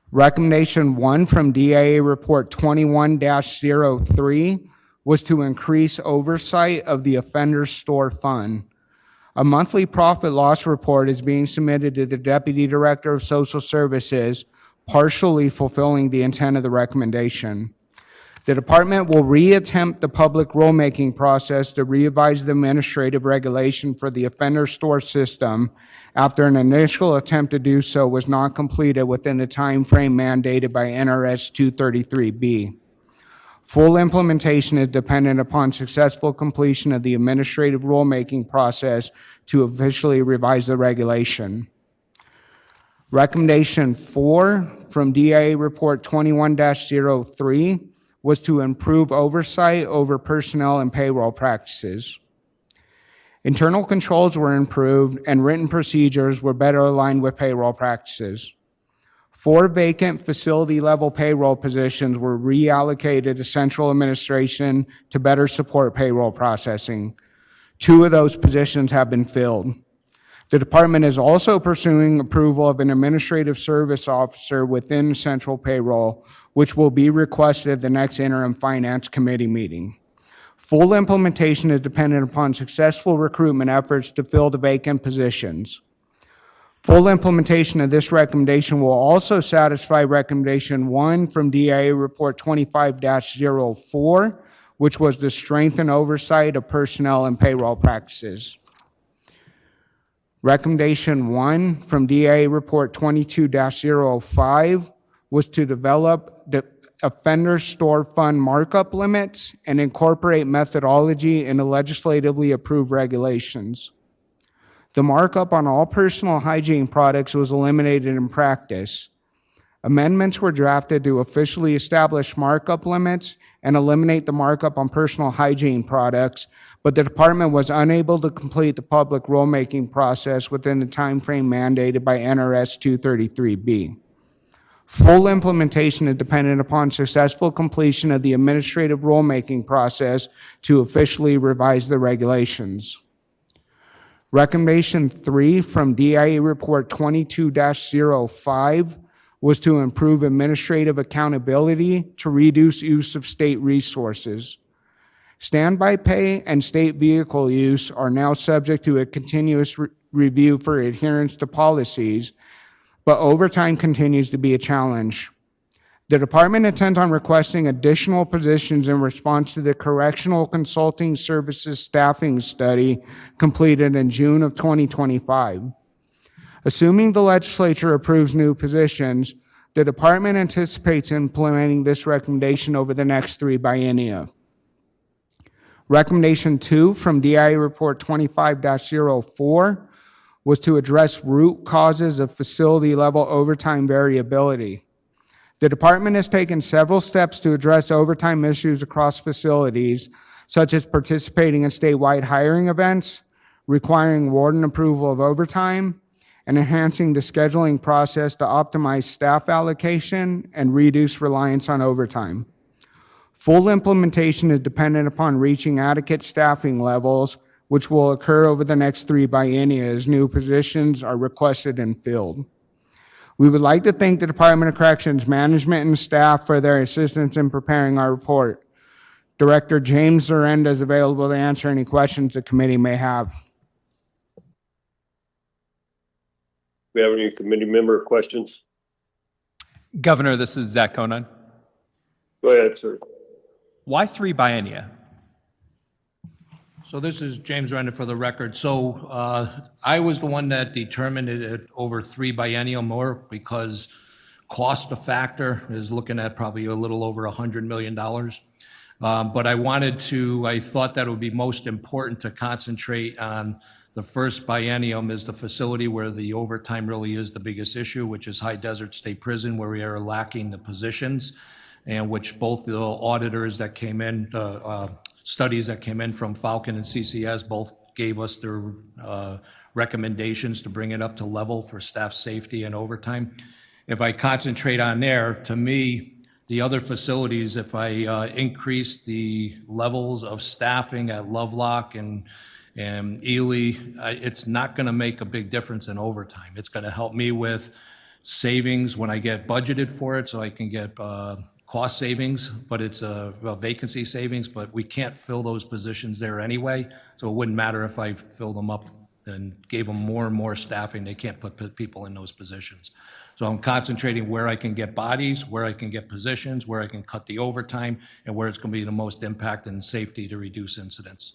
Recommendation 1 from DIA Report 21-03 was to increase oversight of the Offender Store Fund. A monthly profit loss report is being submitted to the Deputy Director of Social Services, partially fulfilling the intent of the recommendation. The department will reattempt the public rulemaking process to revise the administrative regulation for the offender store system after an initial attempt to do so was not completed within the time frame mandated by NRS 233B. Full implementation is dependent upon successful completion of the administrative rulemaking process to officially revise the regulation. Recommendation 4 from DIA Report 21-03 was to improve oversight over personnel and payroll practices. Internal controls were improved and written procedures were better aligned with payroll practices. 4 vacant facility-level payroll positions were reallocated to central administration to better support payroll processing. 2 of those positions have been filled. The department is also pursuing approval of an administrative service officer within central payroll, which will be requested at the next interim finance committee meeting. Full implementation is dependent upon successful recruitment efforts to fill the vacant positions. Full implementation of this recommendation will also satisfy Recommendation 1 from DIA Report 25-04, which was to strengthen oversight of personnel and payroll practices. Recommendation 1 from DIA Report 22-05 was to develop the Offender Store Fund markup limits and incorporate methodology into legislatively approved regulations. The markup on all personal hygiene products was eliminated in practice. Amendments were drafted to officially establish markup limits and eliminate the markup on personal hygiene products, but the department was unable to complete the public rulemaking process within the time frame mandated by NRS 233B. Full implementation is dependent upon successful completion of the administrative rulemaking process to officially revise the regulations. Recommendation 3 from DIA Report 22-05 was to improve administrative accountability to reduce use of state resources. Standby pay and state vehicle use are now subject to a continuous review for adherence to policies, but overtime continues to be a challenge. The department intends on requesting additional positions in response to the Correctional Consulting Services Staffing Study completed in June of 2025. Assuming the legislature approves new positions, the department anticipates implementing this recommendation over the next 3 biennia. Recommendation 2 from DIA Report 25-04 was to address root causes of facility-level overtime variability. The department has taken several steps to address overtime issues across facilities, such as participating in statewide hiring events, requiring warden approval of overtime, and enhancing the scheduling process to optimize staff allocation and reduce reliance on overtime. Full implementation is dependent upon reaching adequate staffing levels, which will occur over the next 3 biennia as new positions are requested and filled. We would like to thank the Department of Corrections management and staff for their assistance in preparing our report. Director James Zarenda is available to answer any questions the committee may have. We have any committee member questions? Governor, this is Zach Conan. Go ahead, sir. Why 3 biennia? So this is James Renda for the record. So I was the one that determined it over 3 biennial more because cost of factor is looking at probably a little over $100 million. But I thought that it would be most important to concentrate on the first biennium is the facility where the overtime really is the biggest issue, which is High Desert State Prison, where we are lacking the positions, and which both the auditors that came in, studies that came in from Falcon and CCS both gave us their recommendations to bring it up to level for staff safety and overtime. If I concentrate on there, to me, the other facilities, if I increase the levels of staffing at Lovelock and Ely, it's not going to make a big difference in overtime. It's going to help me with savings when I get budgeted for it, so I can get cost savings, but it's a vacancy savings, but we can't fill those positions there anyway, so it wouldn't matter if I fill them up and gave them more and more staffing. They can't put people in those positions. So I'm concentrating where I can get bodies, where I can get positions, where I can cut the overtime, and where it's going to be the most impact and safety to reduce incidents.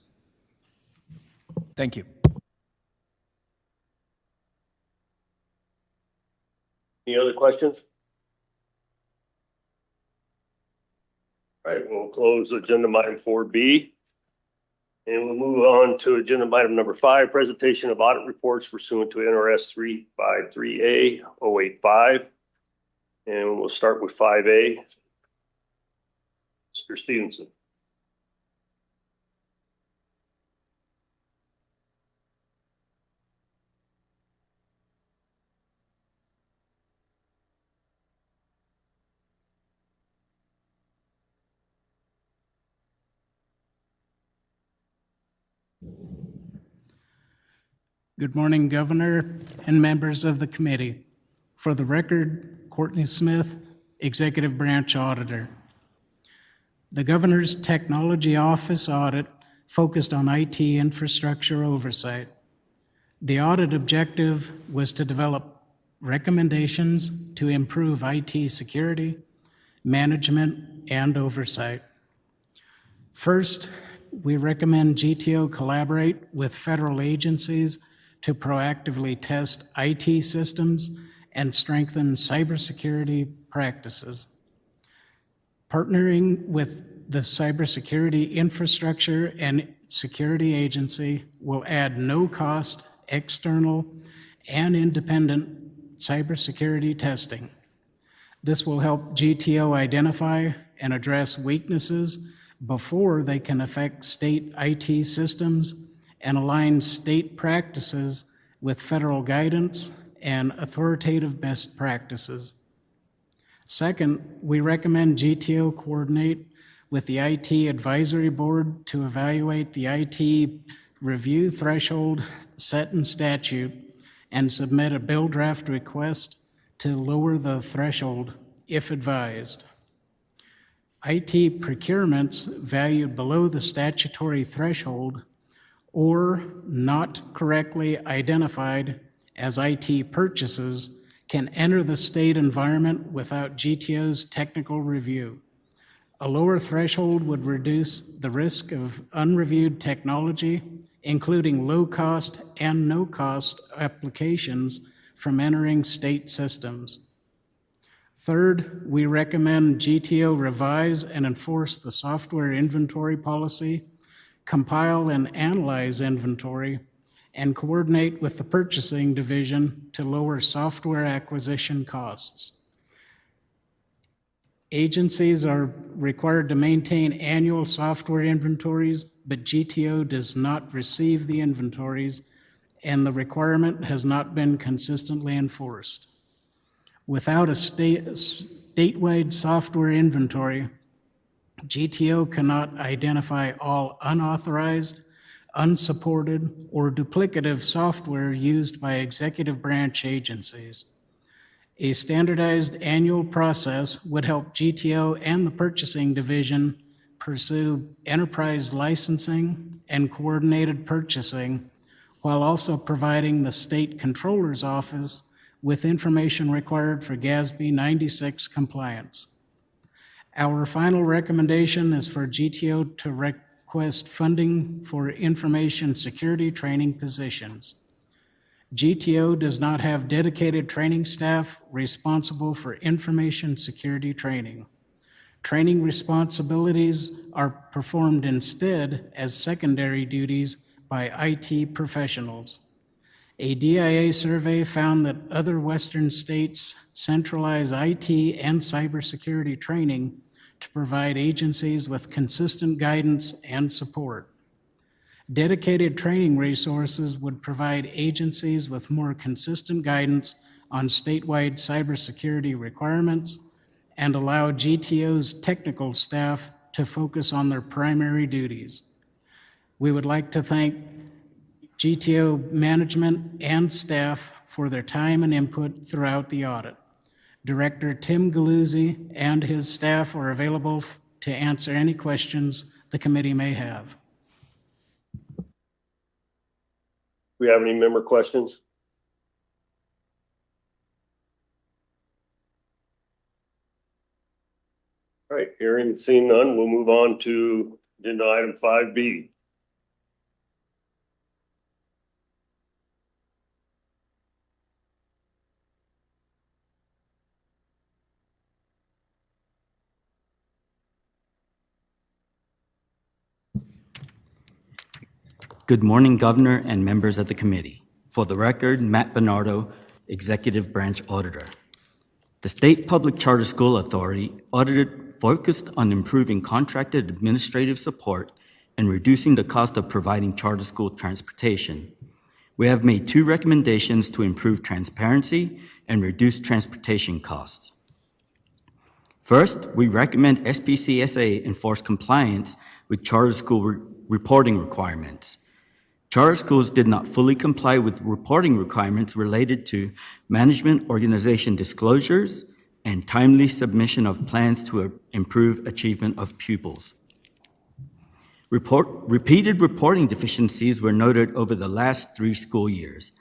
Thank you. Any other questions? All right, we'll close agenda item 4B. And we'll move on to agenda item number 5, presentation of audit reports pursuant to NRS 353A-085. And we'll start with 5A. Mr. Stevenson. Good morning, Governor and members of the committee. For the record, Courtney Smith, Executive Branch Auditor. The Governor's Technology Office audit focused on IT infrastructure oversight. The audit objective was to develop recommendations to improve IT security, management, and oversight. First, we recommend GTO collaborate with federal agencies to proactively test IT systems and strengthen cybersecurity practices. Partnering with the Cybersecurity Infrastructure and Security Agency will add no-cost, external, and independent cybersecurity testing. This will help GTO identify and address weaknesses before they can affect state IT systems and align state practices with federal guidance and authoritative best practices. Second, we recommend GTO coordinate with the IT Advisory Board to evaluate the IT review threshold set in statute and submit a bill draft request to lower the threshold if advised. IT procurements valued below the statutory threshold or not correctly identified as IT purchases can enter the state environment without GTO's technical review. A lower threshold would reduce the risk of unreviewed technology, including low-cost and no-cost applications from entering state systems. Third, we recommend GTO revise and enforce the software inventory policy, compile and analyze inventory, and coordinate with the purchasing division to lower software acquisition costs. Agencies are required to maintain annual software inventories, but GTO does not receive the inventories, and the requirement has not been consistently enforced. Without a statewide software inventory, GTO cannot identify all unauthorized, unsupported, or duplicative software used by executive branch agencies. A standardized annual process would help GTO and the purchasing division pursue enterprise licensing and coordinated purchasing, while also providing the state controller's office with information required for GASB 96 compliance. Our final recommendation is for GTO to request funding for information security training positions. GTO does not have dedicated training staff responsible for information security training. Training responsibilities are performed instead as secondary duties by IT professionals. A DIA survey found that other Western states centralize IT and cybersecurity training to provide agencies with consistent guidance and support. Dedicated training resources would provide agencies with more consistent guidance on statewide cybersecurity requirements and allow GTO's technical staff to focus on their primary duties. We would like to thank GTO management and staff for their time and input throughout the audit. Director Tim Galuzzi and his staff are available to answer any questions the committee may have. Do we have any member questions? All right, hearing and seeing none, we'll move on to agenda item 5B. Good morning, Governor and members of the committee. For the record, Matt Bernardo, Executive Branch Auditor. The State Public Charter School Authority audited focused on improving contracted administrative support and reducing the cost of providing charter school transportation. We have made 2 recommendations to improve transparency and reduce transportation costs. First, we recommend SPCSA enforce compliance with charter school reporting requirements. Charter schools did not fully comply with reporting requirements related to management organization disclosures and timely submission of plans to improve achievement of pupils. Repeated reporting deficiencies were noted over the last 3 school years.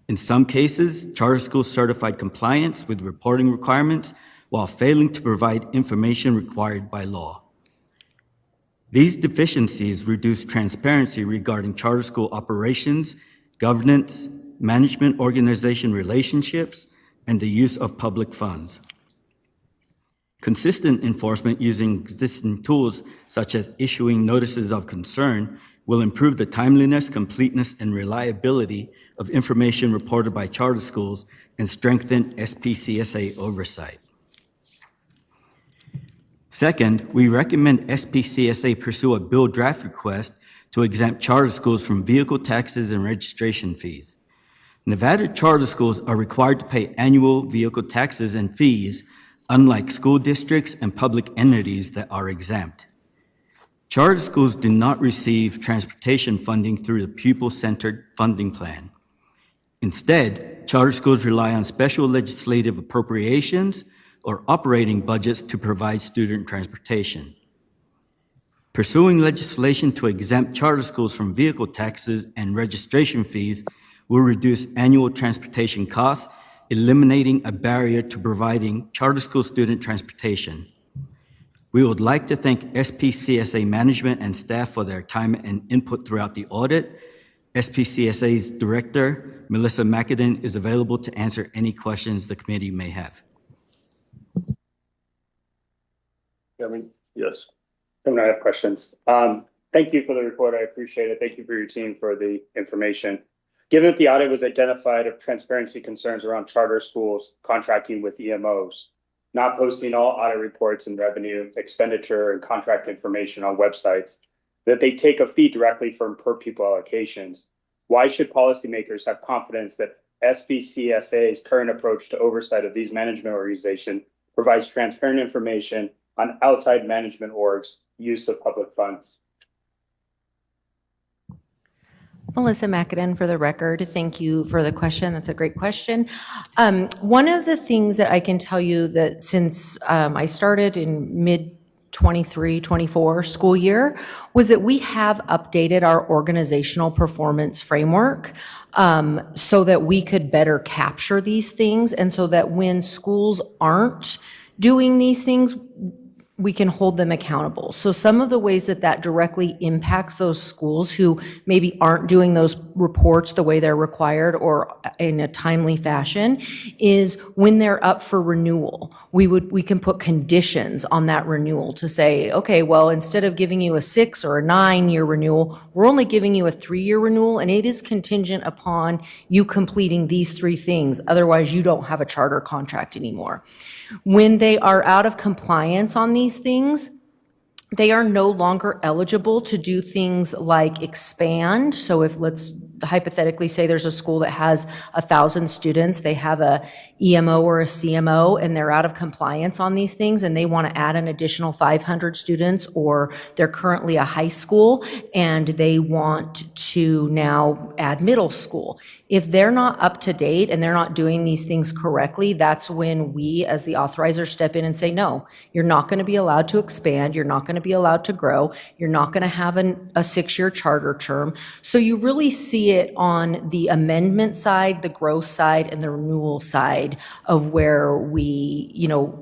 In some cases, charter schools certified compliance with reporting requirements while failing to provide information required by law. These deficiencies reduce transparency regarding charter school operations, governance, management organization relationships, and the use of public funds. Consistent enforcement using existing tools such as issuing notices of concern will improve the timeliness, completeness, and reliability of information reported by charter schools and strengthen SPCSA oversight. Second, we recommend SPCSA pursue a bill draft request to exempt charter schools from vehicle taxes and registration fees. Nevada charter schools are required to pay annual vehicle taxes and fees, unlike school districts and public entities that are exempt. Charter schools do not receive transportation funding through the pupil-centered funding plan. Instead, charter schools rely on special legislative appropriations or operating budgets to provide student transportation. Pursuing legislation to exempt charter schools from vehicle taxes and registration fees will reduce annual transportation costs, eliminating a barrier to providing charter school student transportation. We would like to thank SPCSA management and staff for their time and input throughout the audit. SPCSA's Director, Melissa McAdin, is available to answer any questions the committee may have. Kevin? Yes. I have questions. Thank you for the report. I appreciate it. Thank you for your team for the information. Given that the audit was identified of transparency concerns around charter schools contracting with EMOs, not posting all audit reports and revenue, expenditure, and contract information on websites, that they take a fee directly from per pupil allocations, why should policymakers have confidence that SBCSA's current approach to oversight of these management organizations provides transparent information on outside management orgs' use of public funds? Melissa McAdin for the record. Thank you for the question. That's a great question. One of the things that I can tell you that since I started in mid 23-24 school year was that we have updated our organizational performance framework so that we could better capture these things, and so that when schools aren't doing these things, we can hold them accountable. So some of the ways that that directly impacts those schools who maybe aren't doing those reports the way they're required or in a timely fashion is when they're up for renewal. We can put conditions on that renewal to say, okay, well, instead of giving you a 6 or a 9-year renewal, we're only giving you a 3-year renewal, and it is contingent upon you completing these 3 things. Otherwise, you don't have a charter contract anymore. When they are out of compliance on these things, they are no longer eligible to do things like expand. So if, let's hypothetically say there's a school that has 1,000 students, they have a EMO or a CMO, and they're out of compliance on these things, and they want to add an additional 500 students, or they're currently a high school and they want to now add middle school. If they're not up to date and they're not doing these things correctly, that's when we as the authorizer step in and say, no, you're not going to be allowed to expand. You're not going to be allowed to grow. You're not going to have a 6-year charter term. So you really see it on the amendment side, the growth side, and the renewal side of where we,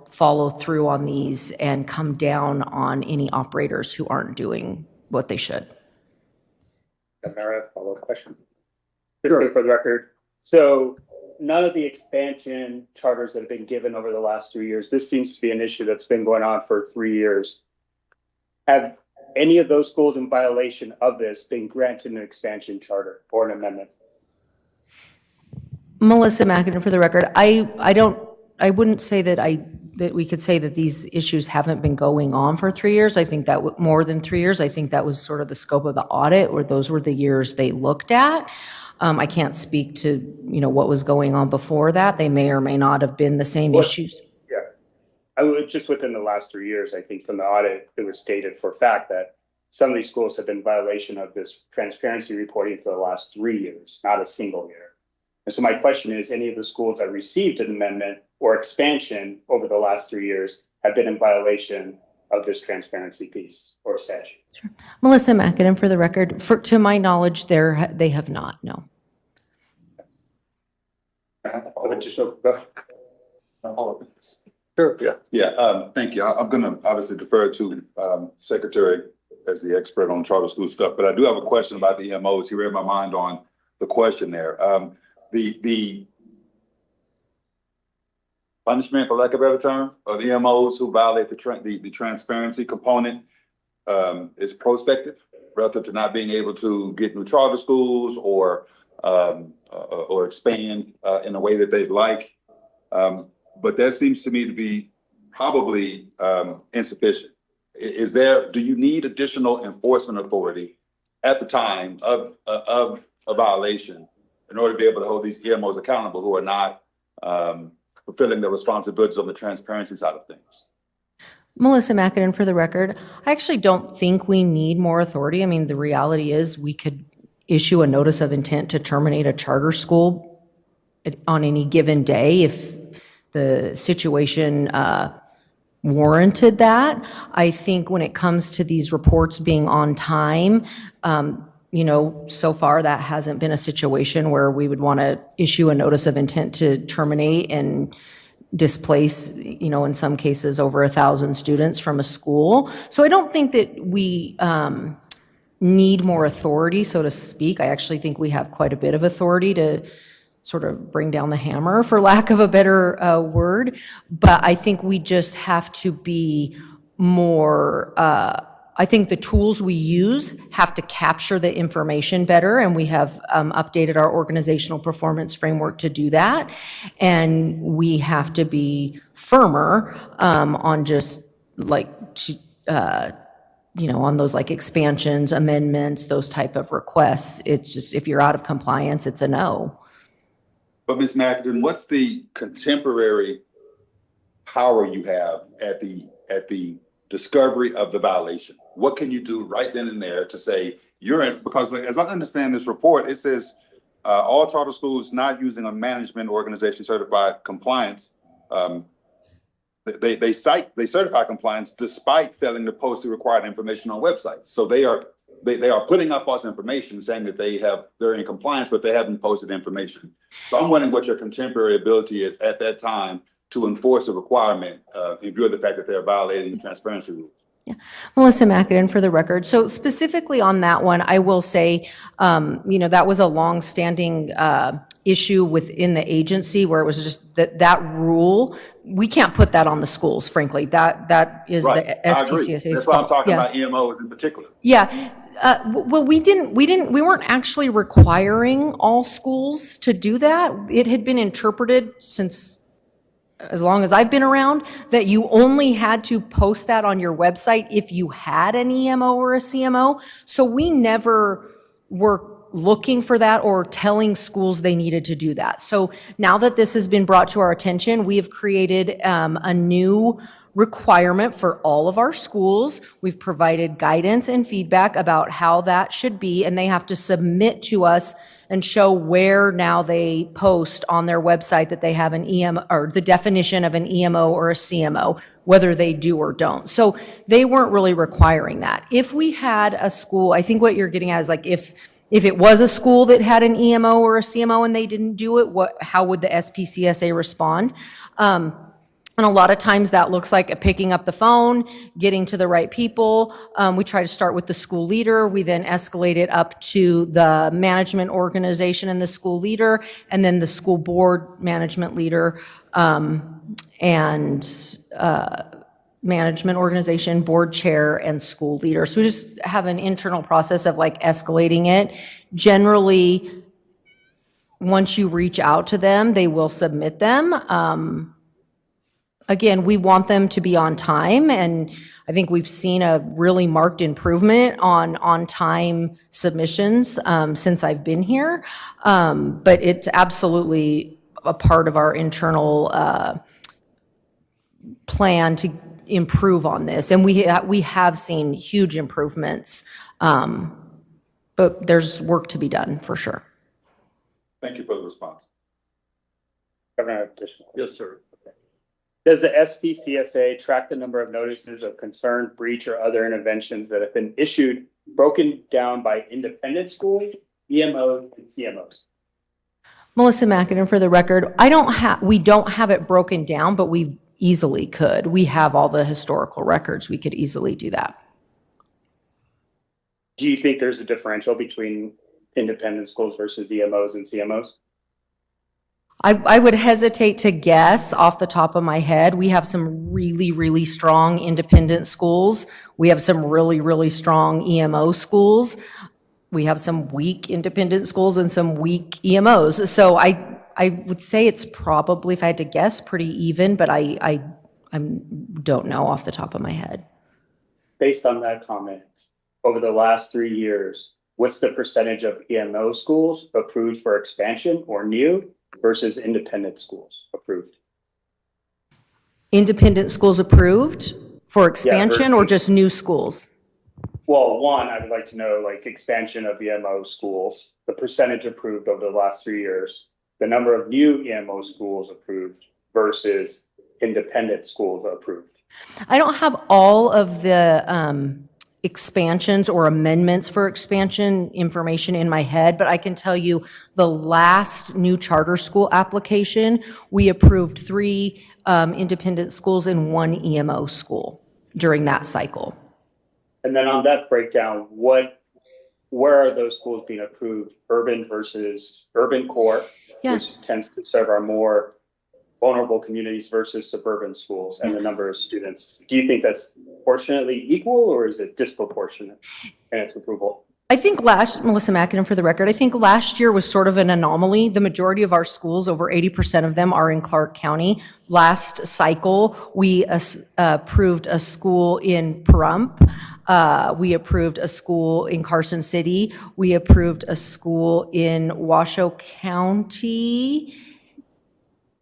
follow through on these and come down on any operators who aren't doing what they should. That's all right. Follow-up question. Sure. For the record. So none of the expansion charters that have been given over the last 3 years, this seems to be an issue that's been going on for 3 years. Have any of those schools in violation of this been granted an expansion charter or an amendment? Melissa McAdin for the record. I wouldn't say that we could say that these issues haven't been going on for 3 years. I think that more than 3 years. I think that was sort of the scope of the audit, or those were the years they looked at. I can't speak to, what was going on before that. They may or may not have been the same issues. Yeah. I would just within the last 3 years, I think from the audit, it was stated for a fact that some of these schools have been in violation of this transparency reporting for the last 3 years, not a single year. And so my question is, any of the schools that received an amendment or expansion over the last 3 years have been in violation of this transparency piece or statute? Sure. Melissa McAdin for the record. To my knowledge, they have not, no. Sure. Yeah, thank you. I'm going to obviously defer to Secretary as the expert on charter school stuff, but I do have a question about the EMOs. He read my mind on the question there. The punishment, for lack of a better term, of the EMOs who violate the transparency component is prospective relative to not being able to get new charter schools or expand in a way that they'd like. But that seems to me to be probably insufficient. Do you need additional enforcement authority at the time of a violation in order to be able to hold these EMOs accountable who are not fulfilling their responsibilities on the transparency side of things? Melissa McAdin for the record. I actually don't think we need more authority. I mean, the reality is we could issue a notice of intent to terminate a charter school on any given day if the situation warranted that. I think when it comes to these reports being on time, so far that hasn't been a situation where we would want to issue a notice of intent to terminate and displace, in some cases over 1,000 students from a school. So I don't think that we need more authority, so to speak. I actually think we have quite a bit of authority to sort of bring down the hammer, for lack of a better word. But I think we just have to be more, I think the tools we use have to capture the information better, and we have updated our organizational performance framework to do that. And we have to be firmer on just like, on those like expansions, amendments, those type of requests. It's just, if you're out of compliance, it's a no. But Ms. McAdoo, what's the contemporary power you have at the discovery of the violation? What can you do right then and there to say you're in? Because as I understand this report, it says all charter schools not using a management organization certified compliance, they certify compliance despite failing to post the required information on websites. So they are putting up false information saying that they're in compliance, but they haven't posted information. So I'm wondering what your contemporary ability is at that time to enforce a requirement in view of the fact that they're violating transparency rules. Yeah. Melissa McAdoo for the record. So specifically on that one, I will say, that was a longstanding issue within the agency where it was just that rule, we can't put that on the schools, frankly. That is right. The SPCSA's That's why I'm fault. talking Yeah. about EMOs in particular. Yeah. Well, we weren't actually requiring all schools to do that. It had been interpreted since as long as I've been around, that you only had to post that on your website if you had an EMO or a CMO. So we never were looking for that or telling schools they needed to do that. So now that this has been brought to our attention, we have created a new requirement for all of our schools. We've provided guidance and feedback about how that should be, and they have to submit to us and show where now they post on their website that they have an EMO or the definition of an EMO or a CMO, whether they do or don't. So they weren't really requiring that. If we had a school, I think what you're getting at is like if it was a school that had an EMO or a CMO and they didn't do it, how would the SPCSA respond? And a lot of times that looks like picking up the phone, getting to the right people. We try to start with the school leader. We then escalate it up to the management organization and the school leader, and then the school board management leader, and management organization, board chair, and school leader. So we just have an internal process of like escalating it. Generally, once you reach out to them, they will submit them. Again, we want them to be on time, and I think we've seen a really marked improvement on time submissions since I've been here. But it's absolutely a part of our internal plan to improve on this, and we have seen huge improvements, but there's work to be done for sure. Thank you for the response. Governor, additional. Yes, sir. Does the SPCSA track the number of notices of concern, breach, or other interventions that have been issued, broken down by independent schools, EMOs, and CMOs? Melissa McAdoo for the record. We don't have it broken down, but we easily could. We have all the historical records. We could easily do that. Do you think there's a differential between independent schools versus EMOs and CMOs? I would hesitate to guess off the top of my head. We have some really, really strong independent schools. We have some really, really strong EMO schools. We have some weak independent schools and some weak EMOs. So I would say it's probably, if I had to guess, pretty even, but I don't know off the top of my head. Based on that comment, over the last 3 years, what's the percentage of EMO schools approved for expansion or new versus independent schools approved? Independent schools approved for expansion or just new schools? Well, one, I would like to know like expansion of EMO schools, the percentage approved over the last 3 years, the number of new EMO schools approved versus independent schools approved. I don't have all of the expansions or amendments for expansion information in my head, but I can tell you the last new charter school application, we approved 3 independent schools and 1 EMO school during that cycle. And then on that breakdown, what where are those schools being approved? Urban versus urban core, Yeah. which tends to serve our more vulnerable communities versus suburban schools and the number of students. Do you think that's proportionately equal or is it disproportionate in its approval? I think Melissa Mackinnon for the record, I think last year was sort of an anomaly. The majority of our schools, over 80% of them, are in Clark County. Last cycle, we approved a school in Pahrump. We approved a school in Carson City. We approved a school in Washoe County.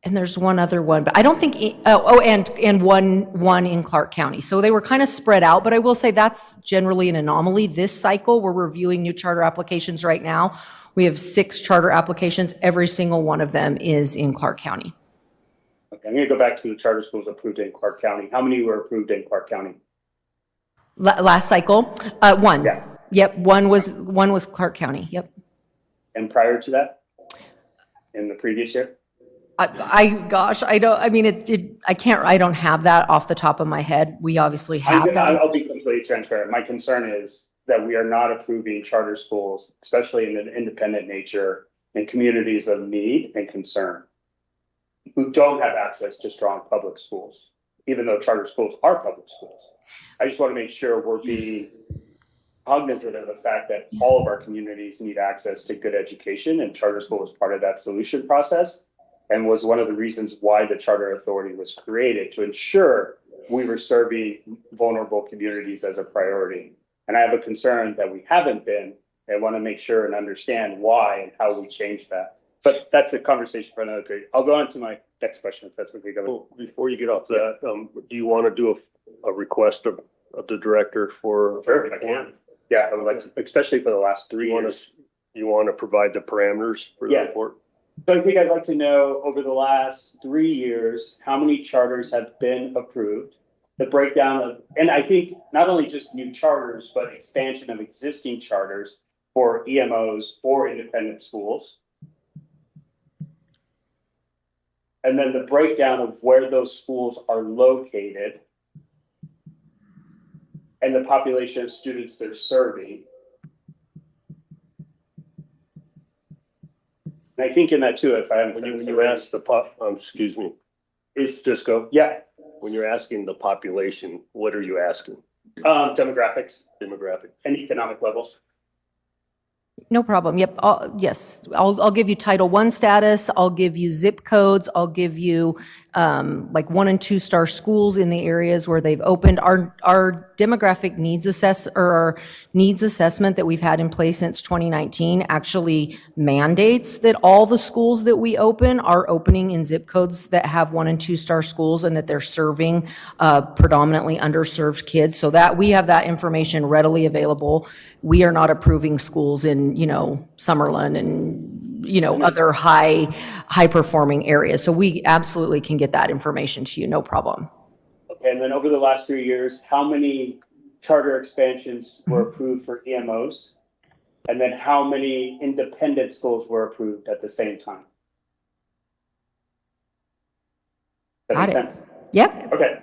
And there's one other one, but I don't think, and one in Clark County. So they were kind of spread out, but I will say that's generally an anomaly. This cycle, we're reviewing new charter applications right now. We have 6 charter applications. Every single one of them is in Clark County. Okay, I'm gonna go back to the charter schools approved in Clark County. How many were approved in Clark County? Last cycle, 1. Yeah. Yep, one was Clark County, yep. And prior to that? In the previous year? I don't have that off the top of my head. We obviously have that. I'll be completely transparent. My concern is that we are not approving charter schools, especially in an independent nature, in communities of need and concern, who don't have access to strong public schools, even though charter schools are public schools. I just want to make sure we're being cognizant of the fact that all of our communities need access to good education, and charter school is part of that solution process, and was one of the reasons why the Charter Authority was created, to ensure we were serving vulnerable communities as a priority. And I have a concern that we haven't been, and want to make sure and understand why and how we change that. But that's a conversation for another period. I'll go on to my next question, if that's okay. Well, before you get off that, do you want to do a request of the director for? Sure, if I can. Yeah, I would like to, especially for the last 3 years. You want to provide the parameters for the report? So I think I'd like to know, over the last 3 years, how many charters have been approved, the breakdown of, and I think not only just new charters, but expansion of existing charters for EMOs or independent schools. And then the breakdown of where those schools are located and the population of students they're serving. And I think in that too, if I haven't. When you ask excuse me, is Disco. Yeah. When you're asking the population, what are you asking? Demographics. Demographic. And economic levels. No problem. Yep. Yes. I'll give you Title I status. I'll give you zip codes. I'll give you like 1 and 2 star schools in the areas where they've opened. Our demographic needs assessment that we've had in place since 2019 actually mandates that all the schools that we open are opening in zip codes that have 1 and 2 star schools, and that they're serving predominantly underserved kids, so that we have that information readily available. We are not approving schools in, Summerlin and, other high performing areas. So we absolutely can get that information to you, no problem. Okay, and then over the last 3 years, how many charter expansions were approved for EMOs? And then how many independent schools were approved at the same time? That Got makes it. sense? Yep. Okay,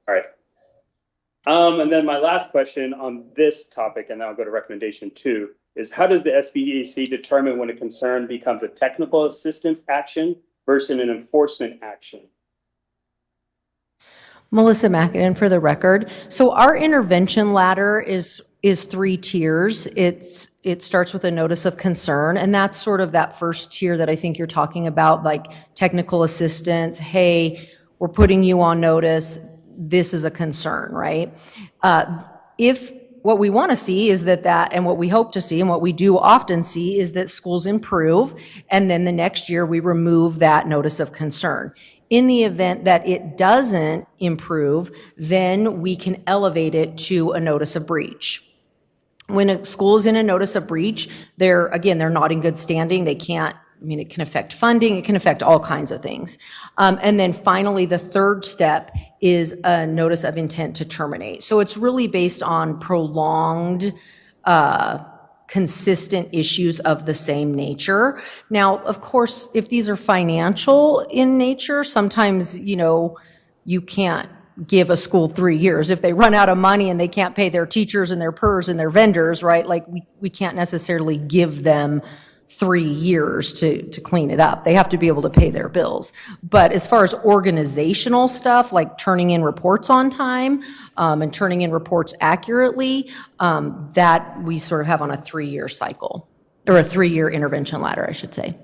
all right. And then my last question on this topic, and then I'll go to recommendation 2, is how does the SBEC determine when a concern becomes a technical assistance action versus an enforcement action? Melissa Mackinnon for the record. So our intervention ladder is 3 tiers. It starts with a notice of concern, and that's sort of that first tier that I think you're talking about, like technical assistance. Hey, we're putting you on notice. This is a concern, right? If what we want to see is that, and what we hope to see, and what we do often see, is that schools improve, and then the next year we remove that notice of concern. In the event that it doesn't improve, then we can elevate it to a notice of breach. When a school is in a notice of breach, they're not in good standing. They can't, it can affect funding. It can affect all kinds of things. And then finally, the third step is a notice of intent to terminate. So it's really based on prolonged, consistent issues of the same nature. Now, of course, if these are financial in nature, sometimes, you can't give a school 3 years. If they run out of money and they can't pay their teachers and their PERS and their vendors, right? Like we can't necessarily give them 3 years to clean it up. They have to be able to pay their bills. But as far as organizational stuff, like turning in reports on time, and turning in reports accurately, that we sort of have on a 3-year cycle, or a 3-year intervention ladder, I should say.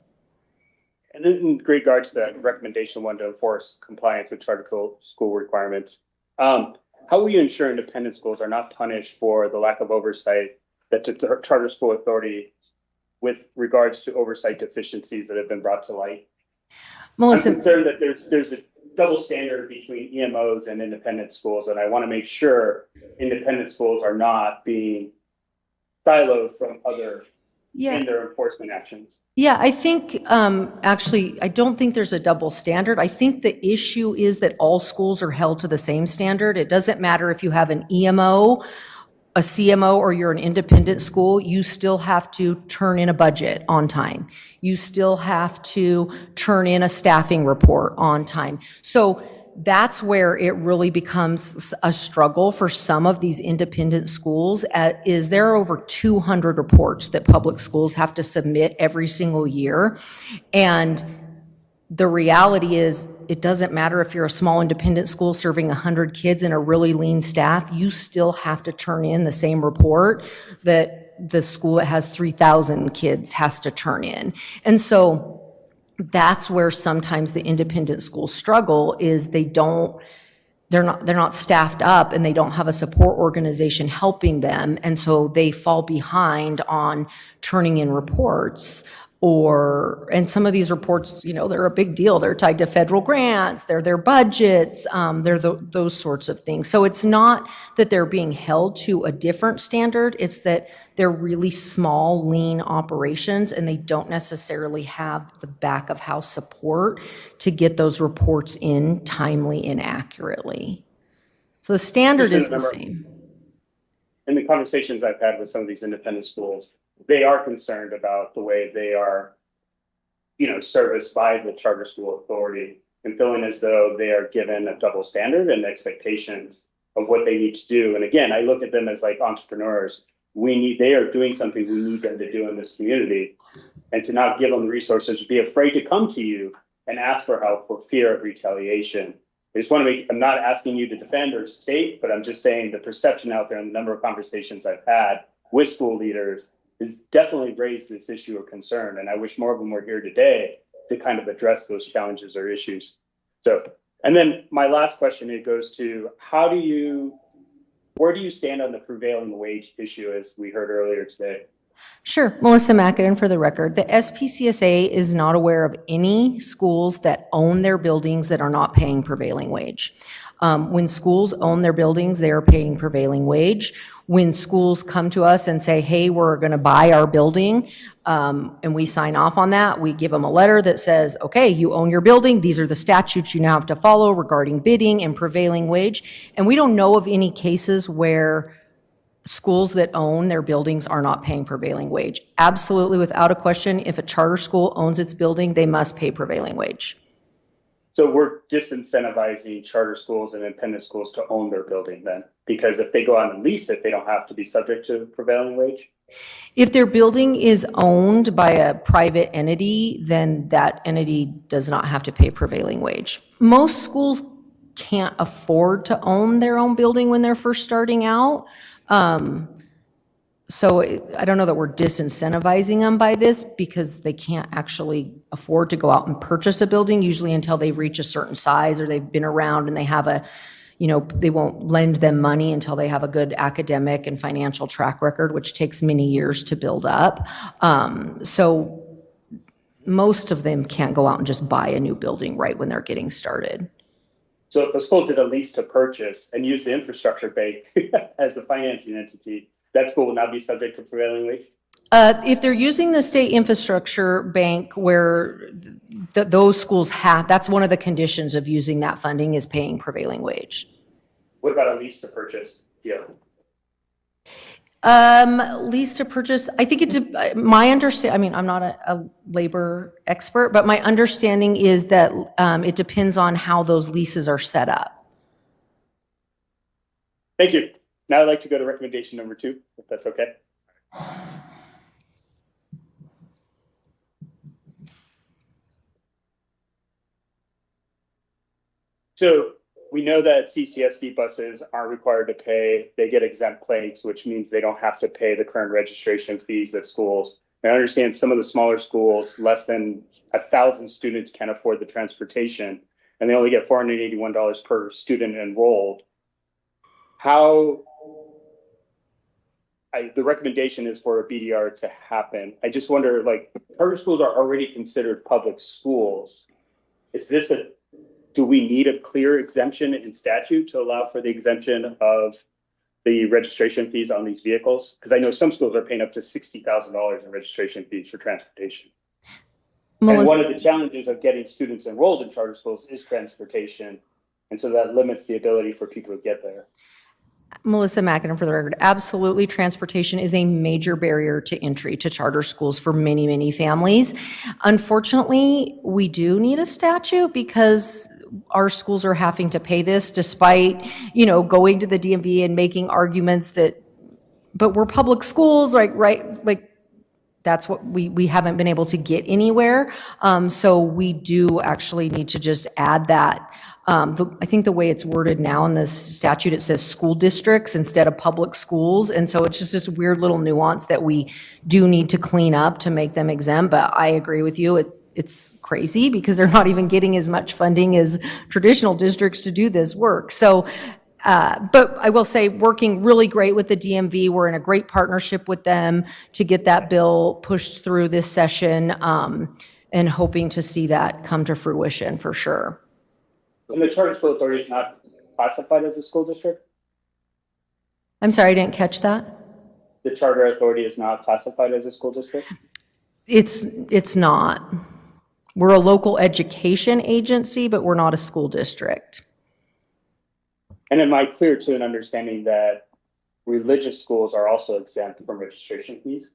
And in regards to that recommendation one to enforce compliance with charter school requirements, how will you ensure independent schools are not punished for the lack of oversight that the charter school authority with regards to oversight deficiencies that have been brought to light? Melissa, I'm concerned that there's a double standard between EMOs and independent schools, and I want to make sure independent schools are not being siloed from other in their enforcement actions. Yeah, I think, actually, I don't think there's a double standard. I think the issue is that all schools are held to the same standard. It doesn't matter if you have an EMO, a CMO, or you're an independent school, you still have to turn in a budget on time. You still have to turn in a staffing report on time. So that's where it really becomes a struggle for some of these independent schools. Is there are over 200 reports that public schools have to submit every single year. And the reality is, it doesn't matter if you're a small independent school serving 100 kids and a really lean staff, you still have to turn in the same report that the school that has 3,000 kids has to turn in. And so that's where sometimes the independent schools struggle, is they're not staffed up and they don't have a support organization helping them. And so they fall behind on turning in reports. And some of these reports, they're a big deal. They're tied to federal grants, they're their budgets, they're those sorts of things. So it's not that they're being held to a different standard, it's that they're really small, lean operations, and they don't necessarily have the back of house support to get those reports in timely and accurately. So the standard is the same. In the conversations I've had with some of these independent schools, they are concerned about the way they are, serviced by the charter school authority, and feeling as though they are given a double standard and expectations of what they need to do. And again, I look at them as like entrepreneurs. They are doing something we need them to do in this community, and to not give them the resources, be afraid to come to you and ask for help for fear of retaliation. I just want to I'm not asking you to defend or state, but I'm just saying the perception out there and the number of conversations I've had with school leaders has definitely raised this issue of concern. And I wish more of them were here today to kind of address those challenges or issues. So, and then my last question, it goes to where do you stand on the prevailing wage issue, as we heard earlier today? Sure. Melissa McAdam for the record. The SPCSA is not aware of any schools that own their buildings that are not paying prevailing wage. When schools own their buildings, they are paying prevailing wage. When schools come to us and say, hey, we're going to buy our building, and we sign off on that, we give them a letter that says, okay, you own your building. These are the statutes you now have to follow regarding bidding and prevailing wage. And we don't know of any cases where schools that own their buildings are not paying prevailing wage. Absolutely, without a question, if a charter school owns its building, they must pay prevailing wage. So we're disincentivizing charter schools and independent schools to own their building then, because if they go out and lease it, they don't have to be subject to prevailing wage? If their building is owned by a private entity, then that entity does not have to pay prevailing wage. Most schools can't afford to own their own building when they're first starting out. So I don't know that we're disincentivizing them by this, because they can't actually afford to go out and purchase a building usually until they reach a certain size, or they've been around and they have they won't lend them money until they have a good academic and financial track record, which takes many years to build up. So most of them can't go out and just buy a new building right when they're getting started. So if the school did a lease to purchase and use the infrastructure bank as the financing entity, that school will not be subject to prevailing wage? If they're using the state infrastructure bank, where those schools that's one of the conditions of using that funding, is paying prevailing wage. What about a lease to purchase? Yeah. Lease to purchase, I think my understanding, I mean, I'm not a labor expert, but my understanding is that it depends on how those leases are set up. Thank you. Now I'd like to go to recommendation number 2, if that's okay. So we know that CCSD buses aren't required to pay, they get exempt plates, which means they don't have to pay the current registration fees at schools. I understand some of the smaller schools, less than 1,000 students can afford the transportation, and they only get $481 per student enrolled. The recommendation is for a BDR to happen. I just wonder, like, charter schools are already considered public schools. Do we need a clear exemption in statute to allow for the exemption of the registration fees on these vehicles? Because I know some schools are paying up to $60,000 in registration fees for transportation. And one of the challenges of getting students enrolled in charter schools is transportation. And so that limits the ability for people to get there. Melissa Mackinnon for the record. Absolutely, transportation is a major barrier to entry to charter schools for many, many families. Unfortunately, we do need a statute because our schools are having to pay this despite, going to the DMV and making arguments but we're public schools, right? That's what we haven't been able to get anywhere. So we do actually need to just add that. I think the way it's worded now in this statute, it says school districts instead of public schools. And so it's just this weird little nuance that we do need to clean up to make them exempt. But I agree with you. It's crazy because they're not even getting as much funding as traditional districts to do this work. So but I will say, working really great with the DMV. We're in a great partnership with them to get that bill pushed through this session, and hoping to see that come to fruition for sure. And the charter school authority is not classified as a school district? I'm sorry, I didn't catch that. The charter authority is not classified as a school district? It's not. We're a local education agency, but we're not a school district. And am I clear to an understanding that religious schools are also exempt from registration fees?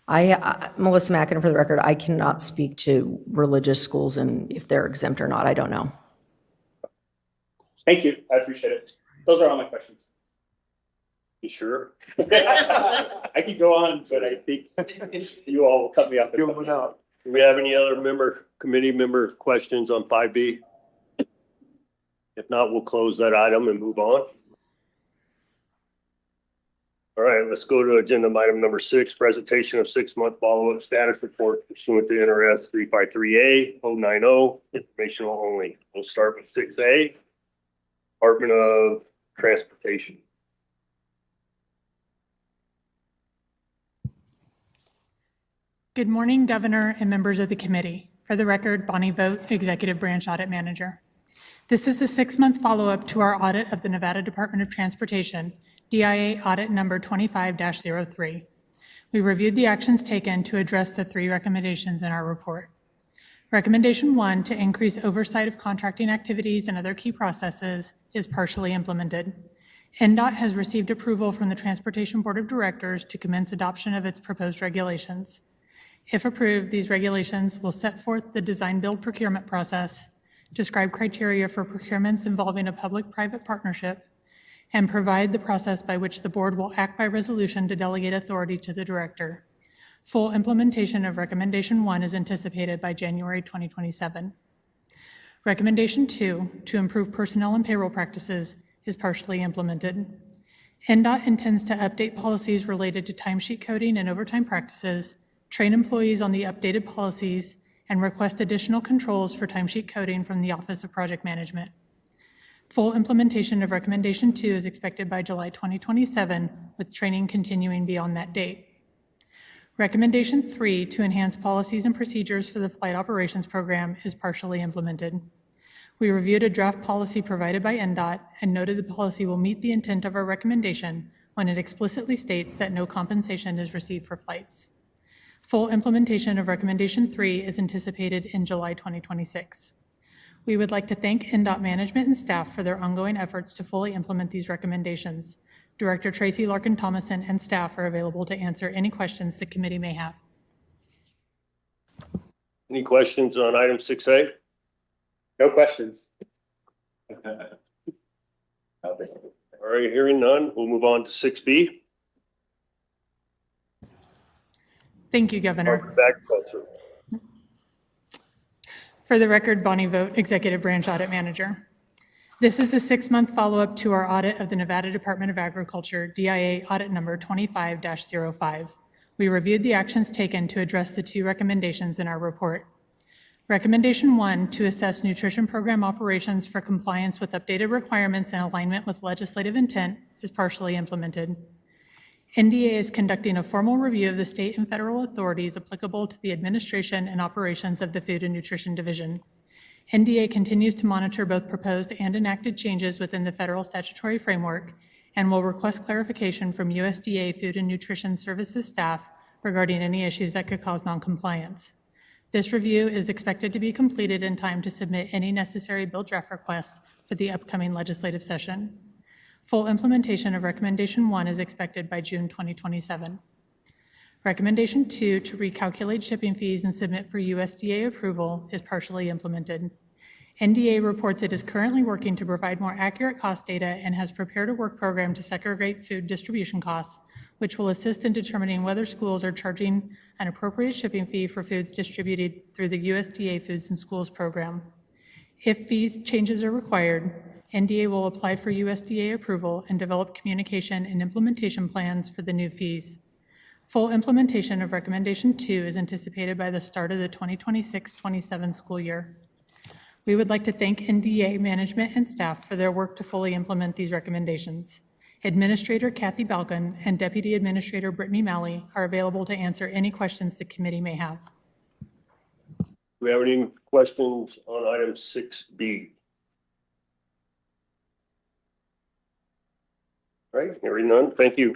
Melissa Mackinnon for the record, I cannot speak to religious schools and if they're exempt or not. I don't know. Thank you. I appreciate it. Those are all my questions. You sure? I could go on, but I think you all will cut me off. Do we have any other committee member questions on 5B? If not, we'll close that item and move on. All right, let's go to agenda item number 6, presentation of 6-month follow-up status report pursuant to NRS 353A-090, informational only. We'll start with 6A, Department of Transportation. Good morning, Governor and members of the committee. For the record, Bonnie Vogt, Executive Branch Audit Manager. This is a 6-month follow-up to our audit of the Nevada Department of Transportation, DIA audit number 25-03. We reviewed the actions taken to address the 3 recommendations in our report. Recommendation 1, to increase oversight of contracting activities and other key processes, is partially implemented. NDOT has received approval from the Transportation Board of Directors to commence adoption of its proposed regulations. If approved, these regulations will set forth the design-build procurement process, describe criteria for procurements involving a public-private partnership, and provide the process by which the board will act by resolution to delegate authority to the director. Full implementation of Recommendation 1 is anticipated by January 2027. Recommendation 2, to improve personnel and payroll practices, is partially implemented. NDOT intends to update policies related to timesheet coding and overtime practices, train employees on the updated policies, and request additional controls for timesheet coding from the Office of Project Management. Full implementation of Recommendation 2 is expected by July 2027, with training continuing beyond that date. Recommendation 3, to enhance policies and procedures for the Flight Operations Program, is partially implemented. We reviewed a draft policy provided by NDOT and noted the policy will meet the intent of our recommendation when it explicitly states that no compensation is received for flights. Full implementation of Recommendation 3 is anticipated in July 2026. We would like to thank NDOT management and staff for their ongoing efforts to fully implement these recommendations. Director Tracy Larkin-Thomason and staff are available to answer any questions the committee may have. Any questions on item 6A? No questions. All right, hearing none, we'll move on to 6B. Thank you, Governor. Department of Agriculture. For the record, Bonnie Vogt, Executive Branch Audit Manager. This is the 6-month follow-up to our audit of the Nevada Department of Agriculture, DIA Audit Number 25-05. We reviewed the actions taken to address the 2 recommendations in our report. Recommendation 1, to assess nutrition program operations for compliance with updated requirements and alignment with legislative intent, is partially implemented. NDA is conducting a formal review of the state and federal authorities applicable to the administration and operations of the Food and Nutrition Division. NDA continues to monitor both proposed and enacted changes within the federal statutory framework and will request clarification from USDA Food and Nutrition Services staff regarding any issues that could cause noncompliance. This review is expected to be completed in time to submit any necessary bill draft requests for the upcoming legislative session. Full implementation of Recommendation 1 is expected by June 2027. Recommendation 2, to recalculate shipping fees and submit for USDA approval, is partially implemented. NDA reports it is currently working to provide more accurate cost data and has prepared a work program to segregate food distribution costs, which will assist in determining whether schools are charging an appropriate shipping fee for foods distributed through the USDA Foods in Schools program. If fees changes are required, NDA will apply for USDA approval and develop communication and implementation plans for the new fees. Full implementation of Recommendation 2 is anticipated by the start of the 2026-27 school year. We would like to thank NDA management and staff for their work to fully implement these recommendations. Administrator Kathy Balkin and Deputy Administrator Brittany Malley are available to answer any questions the committee may have. Do we have any questions on item 6B? All right, hearing none, thank you.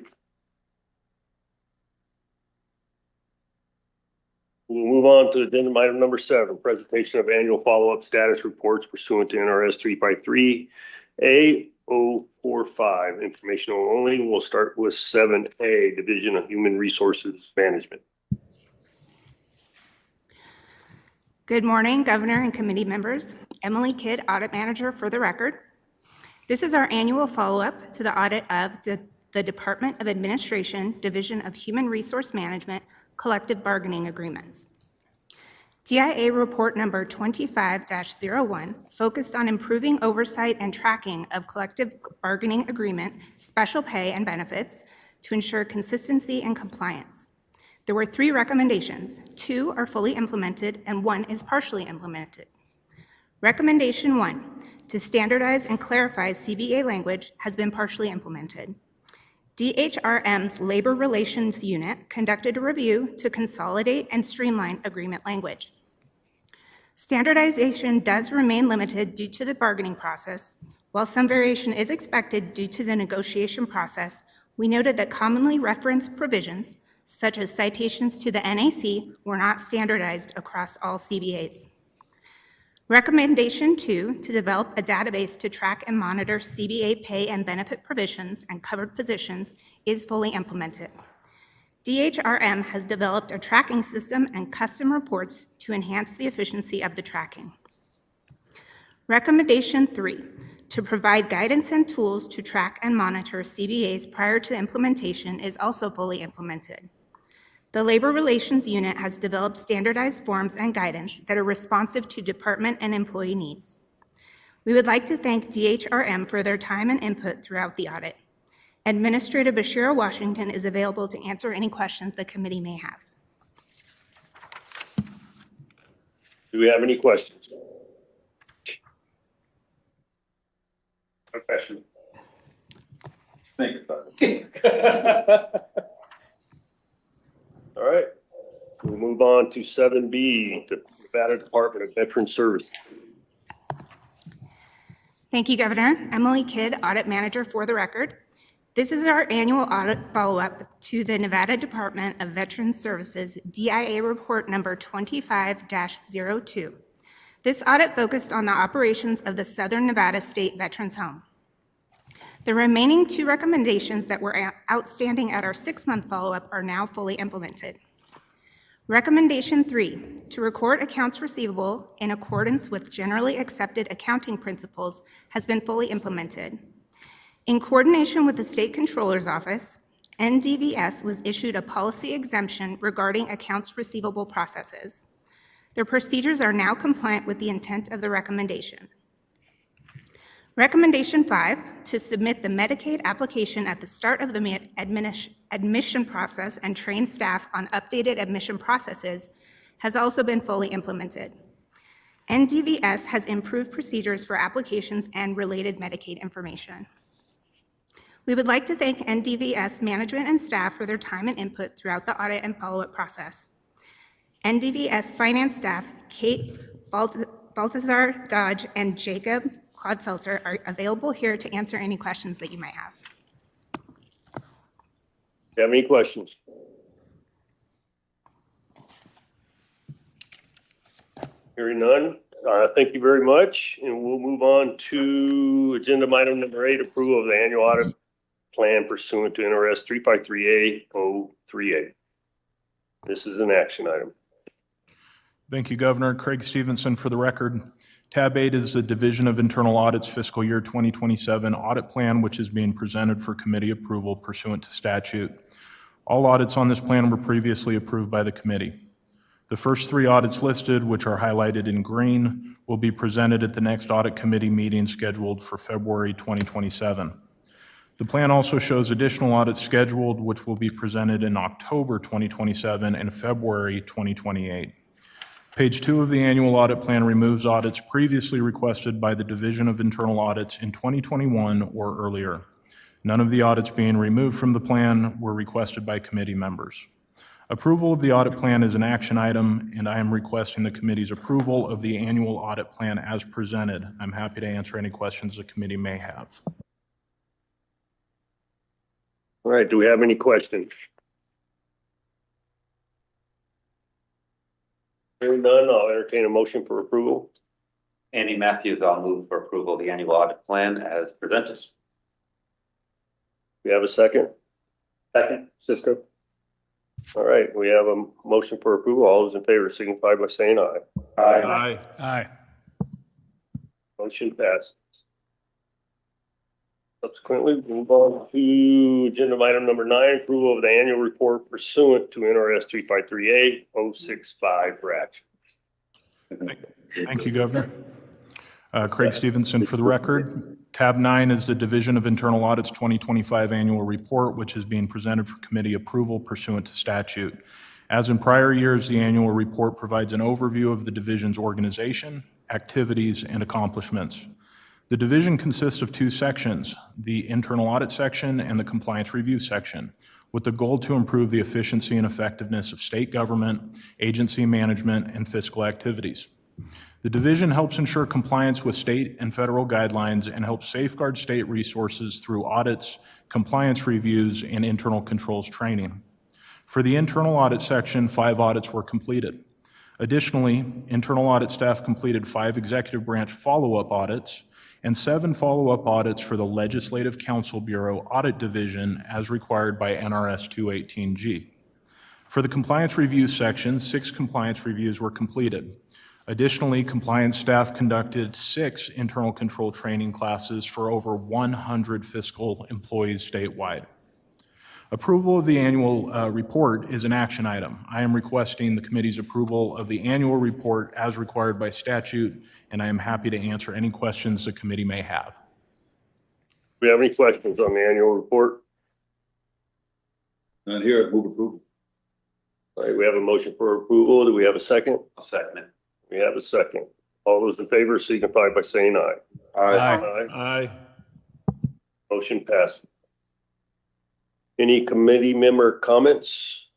We'll move on to addendum item number 7, presentation of annual follow-up status reports pursuant to NRS 353A045, informational only. We'll start with 7A, Division of Human Resources Management. Good morning, Governor and committee members. Emily Kidd, Audit Manager for the record. This is our annual follow-up to the audit of the Department of Administration, Division of Human Resource Management, collective bargaining agreements. DIA report number 25-01 focused on improving oversight and tracking of collective bargaining agreement, special pay and benefits to ensure consistency and compliance. There were 3 recommendations. 2 are fully implemented and 1 is partially implemented. Recommendation 1, to standardize and clarify CBA language, has been partially implemented. DHRM's Labor Relations Unit conducted a review to consolidate and streamline agreement language. Standardization does remain limited due to the bargaining process. While some variation is expected due to the negotiation process, we noted that commonly referenced provisions, such as citations to the NAC, were not standardized across all CBAs. Recommendation 2, to develop a database to track and monitor CBA pay and benefit provisions and covered positions, is fully implemented. DHRM has developed a tracking system and custom reports to enhance the efficiency of the tracking. Recommendation 3, to provide guidance and tools to track and monitor CBAs prior to implementation, is also fully implemented. The Labor Relations Unit has developed standardized forms and guidance that are responsive to department and employee needs. We would like to thank DHRM for their time and input throughout the audit. Administrator Bashira Washington is available to answer any questions the committee may have. Do we have any questions? No questions. Thank you. All right, we'll move on to 7B, the Nevada Department of Veterans Services. Thank you, Governor. Emily Kidd, Audit Manager for the record. This is our annual audit follow-up to the Nevada Department of Veterans Services DIA report number 25-02. This audit focused on the operations of the Southern Nevada State Veterans Home. The remaining 2 recommendations that were outstanding at our 6-month follow-up are now fully implemented. Recommendation 3, to record accounts receivable in accordance with generally accepted accounting principles, has been fully implemented. In coordination with the State Controller's Office, NDVS was issued a policy exemption regarding accounts receivable processes. Their procedures are now compliant with the intent of the recommendation. Recommendation 5, to submit the Medicaid application at the start of the admission process and train staff on updated admission processes, has also been fully implemented. NDVS has improved procedures for applications and related Medicaid information. We would like to thank NDVS management and staff for their time and input throughout the audit and follow-up process. NDVS finance staff, Kate Baltazar Dodge and Jacob Clodfelter, are available here to answer any questions that you might have. Do you have any questions? Hearing none, thank you very much. And we'll move on to agenda item number 8, approval of the annual audit plan pursuant to NRS 353A-038. This is an action item. Thank you, Governor. Craig Stevenson for the record. Tab 8 is the Division of Internal Audit's fiscal year 2027 audit plan, which is being presented for committee approval pursuant to statute. All audits on this plan were previously approved by the committee. The first 3 audits listed, which are highlighted in green, will be presented at the next audit committee meeting scheduled for February 2027. The plan also shows additional audits scheduled, which will be presented in October 2027 and February 2028. Page 2 of the annual audit plan removes audits previously requested by the Division of Internal Audits in 2021 or earlier. None of the audits being removed from the plan were requested by committee members. Approval of the audit plan is an action item, and I am requesting the committee's approval of the annual audit plan as presented. I'm happy to answer any questions the committee may have. All right, do we have any questions? Hearing none, I'll entertain a motion for approval. Andy Matthews, I'll move for approval of the annual audit plan as presented. We have a second? Second, Cisco. All right, we have a motion for approval. All those in favor signify by saying aye. Aye. Aye. Motion passes. Subsequently, we move on to agenda item number 9, approval of the annual report pursuant to NRS 353A-065 for action. Thank you, Governor. Craig Stevenson for the record. Tab 9 is the Division of Internal Audit's 2025 annual report, which is being presented for committee approval pursuant to statute. As in prior years, the annual report provides an overview of the division's organization, activities, and accomplishments. The division consists of 2 sections, the internal audit section and the compliance review section, with the goal to improve the efficiency and effectiveness of state government, agency management, and fiscal activities. The division helps ensure compliance with state and federal guidelines and helps safeguard state resources through audits, compliance reviews, and internal controls training. For the internal audit section, 5 audits were completed. Additionally, internal audit staff completed 5 executive branch follow-up audits and 7 follow-up audits for the Legislative Counsel Bureau Audit Division as required by NRS 218G. For the compliance review section, 6 compliance reviews were completed. Additionally, compliance staff conducted 6 internal control training classes for over 100 fiscal employees statewide. Approval of the annual report is an action item. I am requesting the committee's approval of the annual report as required by statute, and I am happy to answer any questions the committee may have. Do we have any questions on the annual report? None here, move approval. All right, we have a motion for approval. Do we have a second? I'll second it. We have a second. All those in favor signify by saying aye. Aye. Aye. Motion passes. Any committee member comments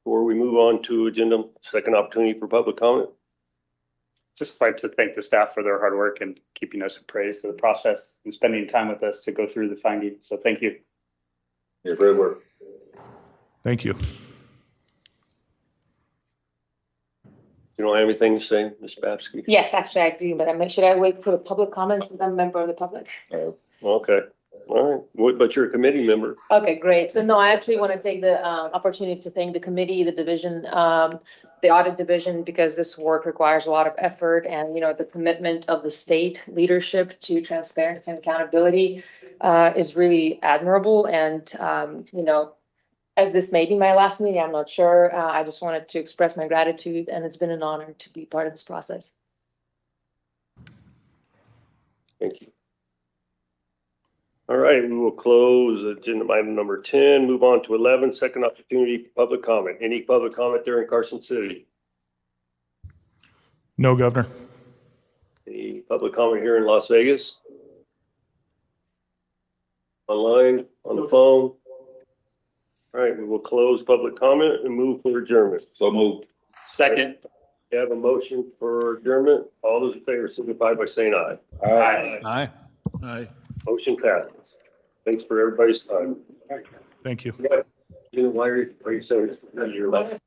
before we move on to agenda, second opportunity for public comment? Just like to thank the staff for their hard work and keeping us appraised of the process and spending time with us to go through the findings. So thank you. Yeah, great work. Thank you. You don't have anything to say, Ms. Babsky? Yes, actually I do, but should I wait for the public comments? I'm a member of the public. Okay. All right, what, but you're a committee member. Okay, great. So no, I actually want to take the opportunity to thank the committee, the division, the audit division, because this work requires a lot of effort and, the commitment of the state leadership to transparency and accountability is really admirable. And, as this may be my last meeting, I'm not sure. I just wanted to express my gratitude, and it's been an honor to be part of this process. Thank you. All right, we will close agenda item number 10, move on to 11, second opportunity for public comment. Any public comment there in Carson City? No, Governor. Any public comment here in Las Vegas? Online, on the phone? All right, we will close public comment and move for adjournment. So moved. Second. You have a motion for adjournment. All those in favor signify by saying aye. Aye. Aye. Aye. Motion passes. Thanks for everybody's time. Thank you. You know, why are you saying this? You're left.